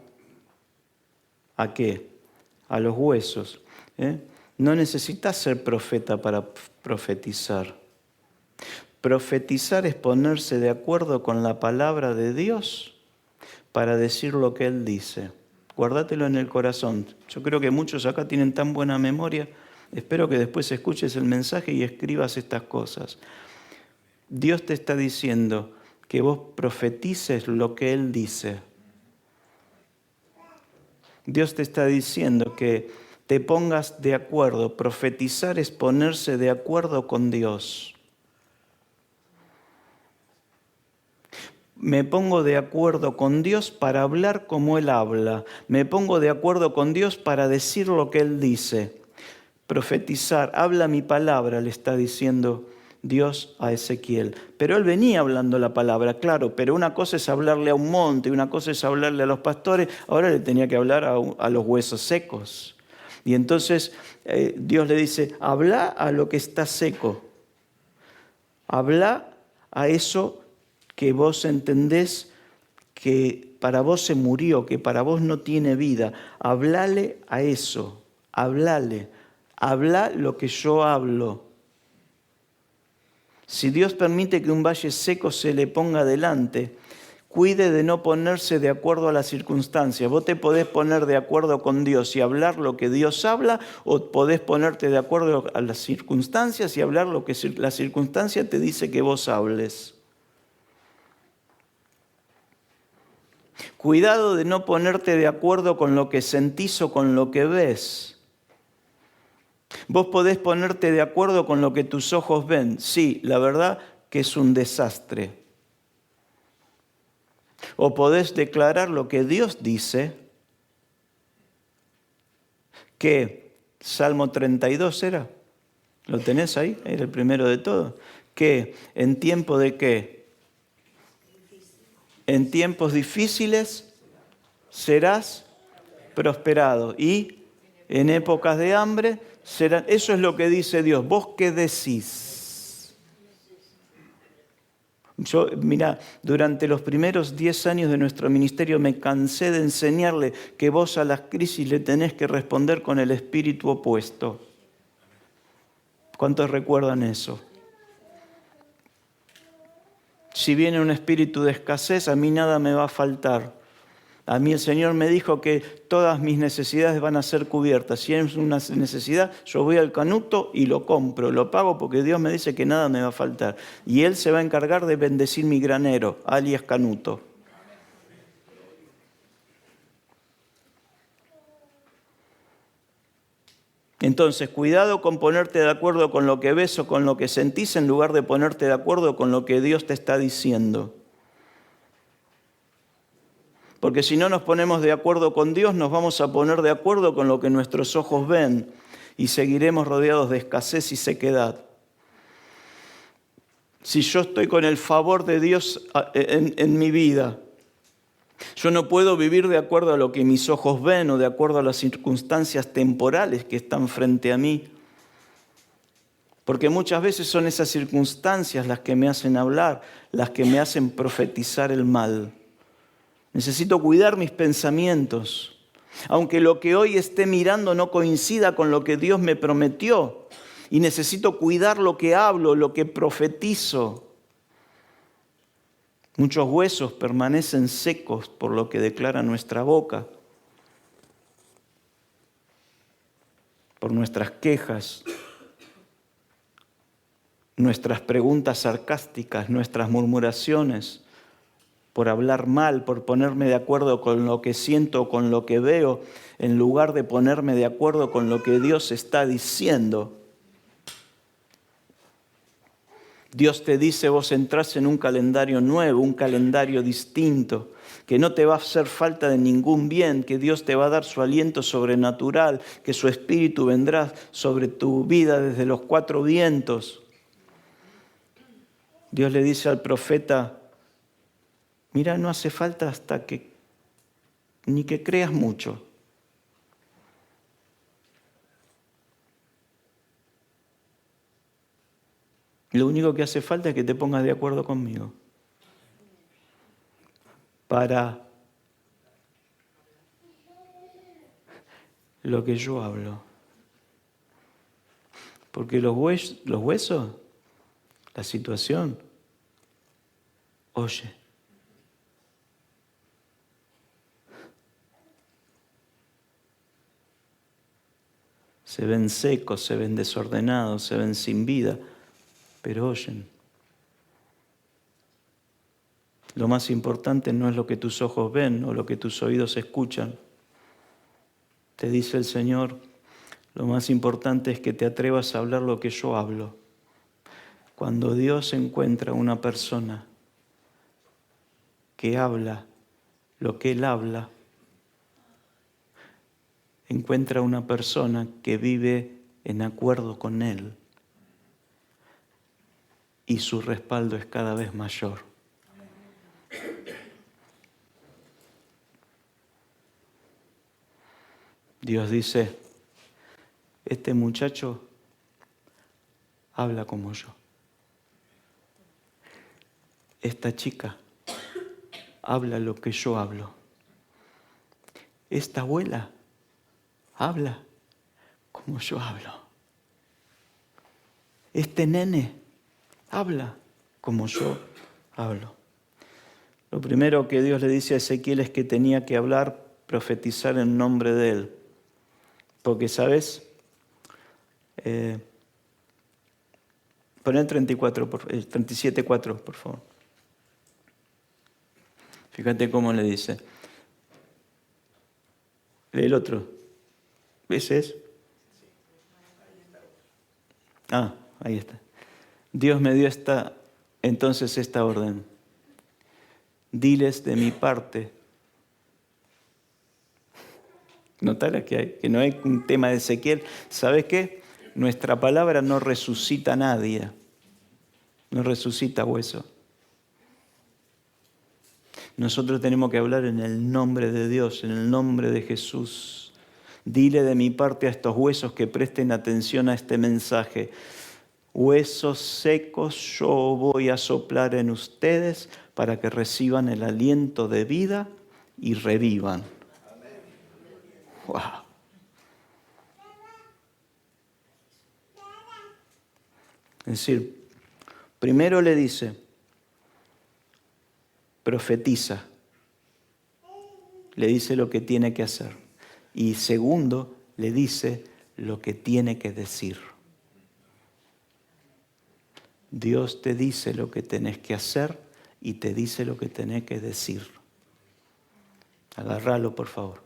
¿a qué? A los huesos. No necesitas ser profeta para profetizar. Profetizar es ponerse de acuerdo con la palabra de Dios para decir lo que Él dice. Guárdatelo en el corazón. Yo creo que muchos acá tienen tan buena memoria. Espero que después escuches el mensaje y escribas estas cosas. Dios te está diciendo que vos profetices lo que Él dice. Dios te está diciendo que te pongas de acuerdo. Profetizar es ponerse de acuerdo con Dios. Me pongo de acuerdo con Dios para hablar como Él habla. Me pongo de acuerdo con Dios para decir lo que Él dice. Profetizar, habla mi palabra, le está diciendo Dios a Ezequiel. Pero él venía hablando la palabra, claro, pero una cosa es hablarle a un monte, una cosa es hablarle a los pastores, ahora le tenía que hablar a los huesos secos. Y entonces Dios le dice, habla a lo que está seco. Habla a eso que vos entendés que para vos se murió, que para vos no tiene vida. Hablale a eso, hablale. Habla lo que yo hablo. Si Dios permite que un valle seco se le ponga delante, Cuide de no ponerse de acuerdo a las circunstancias. Vos te podés poner de acuerdo con Dios y hablar lo que Dios habla, o podés ponerte de acuerdo a las circunstancias y hablar lo que la circunstancia te dice que vos hables. Cuidado de no ponerte de acuerdo con lo que sentís o con lo que ves. Vos podés ponerte de acuerdo con lo que tus ojos ven. Sí, la verdad que es un desastre. O podés declarar lo que Dios dice, que Salmo 32 era, ¿lo tenés ahí? Era el primero de todos. Que en tiempo de qué? En tiempos difíciles serás prosperado y en épocas de hambre serás. Eso es lo que dice Dios. ¿Vos qué decís? Yo, mira, durante los primeros 10 años de nuestro ministerio me cansé de enseñarle que vos a las crisis le tenés que responder con el espíritu opuesto. ¿Cuántos recuerdan eso? Si viene un espíritu de escasez, a mí nada me va a faltar. A mí el Señor me dijo que todas mis necesidades van a ser cubiertas. Si es una necesidad, yo voy al canuto y lo compro, lo pago porque Dios me dice que nada me va a faltar. Y Él se va a encargar de bendecir mi granero, alias canuto. Entonces, cuidado con ponerte de acuerdo con lo que ves o con lo que sentís en lugar de ponerte de acuerdo con lo que Dios te está diciendo. Porque si no nos ponemos de acuerdo con Dios, nos vamos a poner de acuerdo con lo que nuestros ojos ven y seguiremos rodeados de escasez y sequedad. Si yo estoy con el favor de Dios en mi vida, yo no puedo vivir de acuerdo a lo que mis ojos ven o de acuerdo a las circunstancias temporales que están frente a mí. Porque muchas veces son esas circunstancias las que me hacen hablar, las que me hacen profetizar el mal. Necesito cuidar mis pensamientos, aunque lo que hoy esté mirando no coincida con lo que Dios me prometió. Y necesito cuidar lo que hablo, lo que profetizo. Muchos huesos permanecen secos por lo que declara nuestra boca, por nuestras quejas, nuestras preguntas sarcásticas, nuestras murmuraciones, por hablar mal, por ponerme de acuerdo con lo que siento o con lo que veo, en lugar de ponerme de acuerdo con lo que Dios está diciendo. Dios te dice, vos entrás en un calendario nuevo, un calendario distinto, que no te va a hacer falta de ningún bien, que Dios te va a dar su aliento sobrenatural, que su espíritu vendrá sobre tu vida desde los 4 vientos. Dios le dice al profeta, mira, no hace falta hasta que ni que creas mucho. Lo único que hace falta es que te pongas de acuerdo conmigo. Para lo que yo hablo. Porque los huesos, la situación, oye. Se ven secos, se ven desordenados, se ven sin vida, pero oyen. Lo más importante no es lo que tus ojos ven o lo que tus oídos escuchan. Te dice el Señor, lo más importante es que te atrevas a hablar lo que yo hablo. Cuando Dios encuentra una persona que habla lo que Él habla, encuentra una persona que vive en acuerdo con Él y su respaldo es cada vez mayor. Dios dice, este muchacho habla como yo. Esta chica habla lo que yo hablo. Esta abuela habla como yo hablo. Este nene habla como yo hablo. Lo primero que Dios le dice a Ezequiel es que tenía que hablar, profetizar en nombre de él. Porque, ¿sabes? Pon el 37:4, por favor. Fíjate cómo le dice. Lee el otro. ¿Ese es? Ah, ahí está. Dios me dio entonces esta orden. Diles de mi parte. Notala que no hay un tema de Ezequiel. ¿Sabes qué? Nuestra palabra no resucita a nadie. No resucita hueso. Nosotros tenemos que hablar en el nombre de Dios, en el nombre de Jesús. Dile de mi parte a estos huesos que presten atención a este mensaje. Huesos secos, yo voy a soplar en ustedes para que reciban el aliento de vida y revivan. Wow. Es decir, primero le dice, profetiza. Le dice lo que tiene que hacer. Y segundo, le dice lo que tiene que decir. Dios te dice lo que tenés que hacer y te dice lo que tenés que decir. Agárralo, por favor.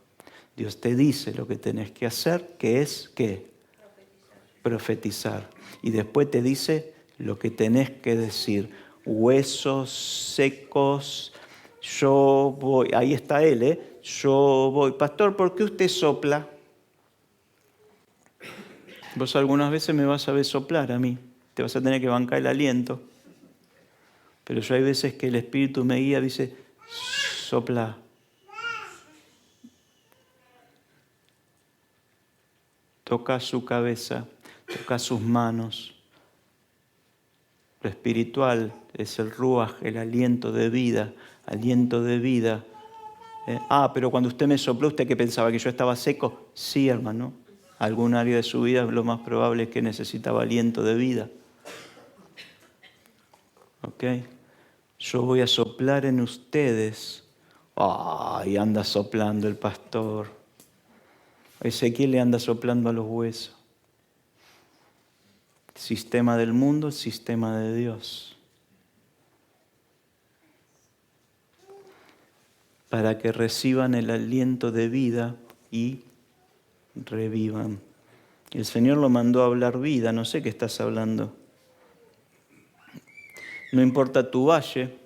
Dios te dice lo que tenés que hacer, que es, ¿qué? Profetizar. Y después te dice lo que tenés que decir. Huesos secos, yo voy. Ahí está él, ¿eh? Yo voy. Pastor, ¿por qué usted sopla? Vos algunas veces me vas a ver soplar a mí. Te vas a tener que bancar el aliento. Pero yo hay veces que el Espíritu me guía, dice, sopla. Toca su cabeza, toca sus manos. Lo espiritual es el ruaj, el aliento de vida, aliento de vida. Pero cuando usted me sopló, ¿usted qué pensaba? ¿Que yo estaba seco? Sí, hermano. Algún área de su vida lo más probable es que necesitaba aliento de vida. ¿Ok? Yo voy a soplar en ustedes. Y anda soplando el pastor. A Ezequiel le anda soplando a los huesos. Sistema del mundo, sistema de Dios. Para que reciban el aliento de vida y revivan. El Señor lo mandó a hablar vida, no sé qué estás hablando. No importa tu valle,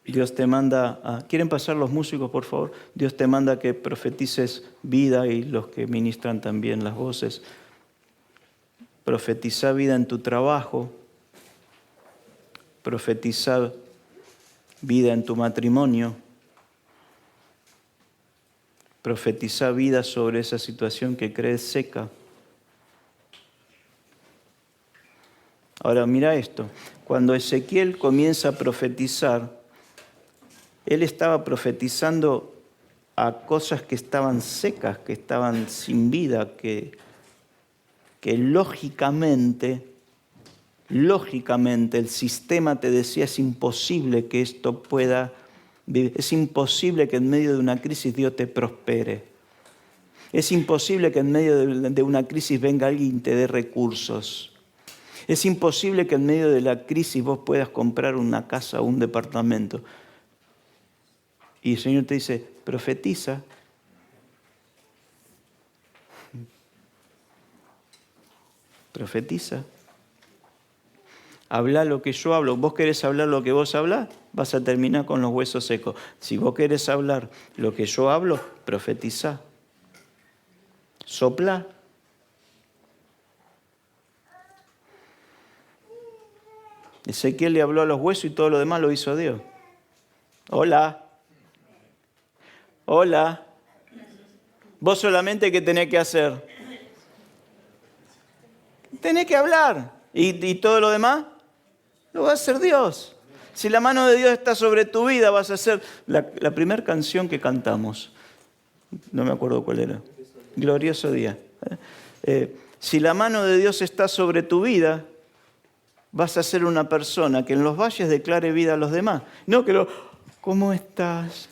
Dios te manda a... ¿Quieren pasar los músicos, por favor? Dios te manda que profetices vida y los que ministran también las voces. Profetiza vida en tu trabajo. Profetiza vida en tu matrimonio. Profetiza vida sobre esa situación que crees seca. Ahora mira esto. Cuando Ezequiel comienza a profetizar, él estaba profetizando a cosas que estaban secas, que estaban sin vida, que lógicamente el sistema te decía es imposible que esto pueda vivir. Es imposible que en medio de una crisis Dios te prospere. Es imposible que en medio de una crisis venga alguien y te dé recursos. Es imposible que en medio de la crisis vos puedas comprar una casa o un departamento. Y el Señor te dice, profetiza. Profetiza. Habla lo que yo hablo. ¿Vos querés hablar lo que vos hablás? Vas a terminar con los huesos secos. Si vos querés hablar lo que yo hablo, profetiza. Sopla. Ezequiel le habló a los huesos y todo lo demás lo hizo Dios. Hola. Hola. Vos solamente, ¿qué tenés que hacer? Tenés que hablar. ¿Y todo lo demás? Lo va a hacer Dios. Si la mano de Dios está sobre tu vida, vas a hacer... La primera canción que cantamos, no me acuerdo cuál era. Glorioso día. Si la mano de Dios está sobre tu vida, vas a ser una persona que en los valles declare vida a los demás. No que ¿cómo estás?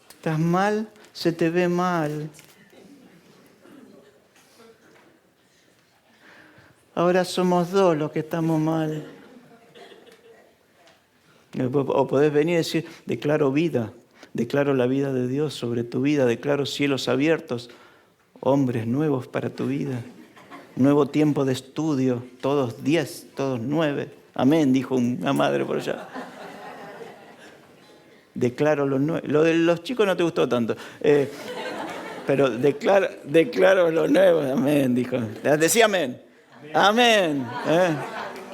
¿Estás mal? Se te ve mal. Ahora somos dos los que estamos mal. O podés venir y decir, declaro vida, declaro la vida de Dios sobre tu vida, declaro cielos abiertos, hombres nuevos para tu vida, nuevo tiempo de estudio, todos 10, todos 9. Amén, dijo una madre por allá. Declaro lo nuevo. Lo de los chicos no te gustó tanto, pero declaro lo nuevo. Amén, dijo. Decía amén. Amén.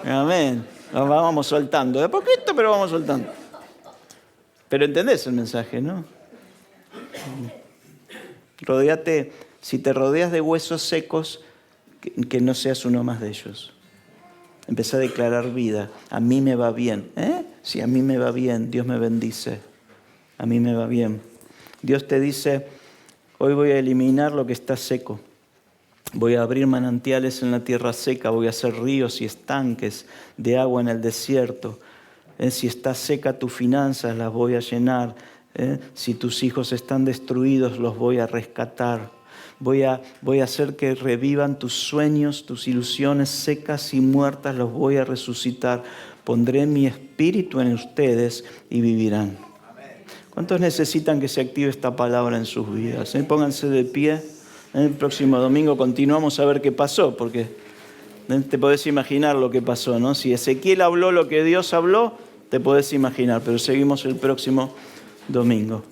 Amén. Vamos soltando. De poquito, pero vamos soltando. Pero entendés el mensaje, ¿no? Rodéate, si te rodeas de huesos secos, que no seas uno más de ellos. Empecé a declarar vida. A mí me va bien. Si a mí me va bien, Dios me bendice. A mí me va bien. Dios te dice, hoy voy a eliminar lo que está seco. Voy a abrir manantiales en la tierra seca, voy a hacer ríos y estanques de agua en el desierto. Si está seca tus finanzas, las voy a llenar. Si tus hijos están destruidos, los voy a rescatar. Voy a hacer que revivan tus sueños, tus ilusiones secas y muertas, los voy a resucitar. Pondré mi espíritu en ustedes y vivirán. ¿Cuántos necesitan que se active esta palabra en sus vidas? Pónganse de pie. El próximo domingo continuamos a ver qué pasó, porque te podés imaginar lo que pasó, ¿no? Si Ezequiel habló lo que Dios habló, te podés imaginar, pero seguimos el próximo domingo.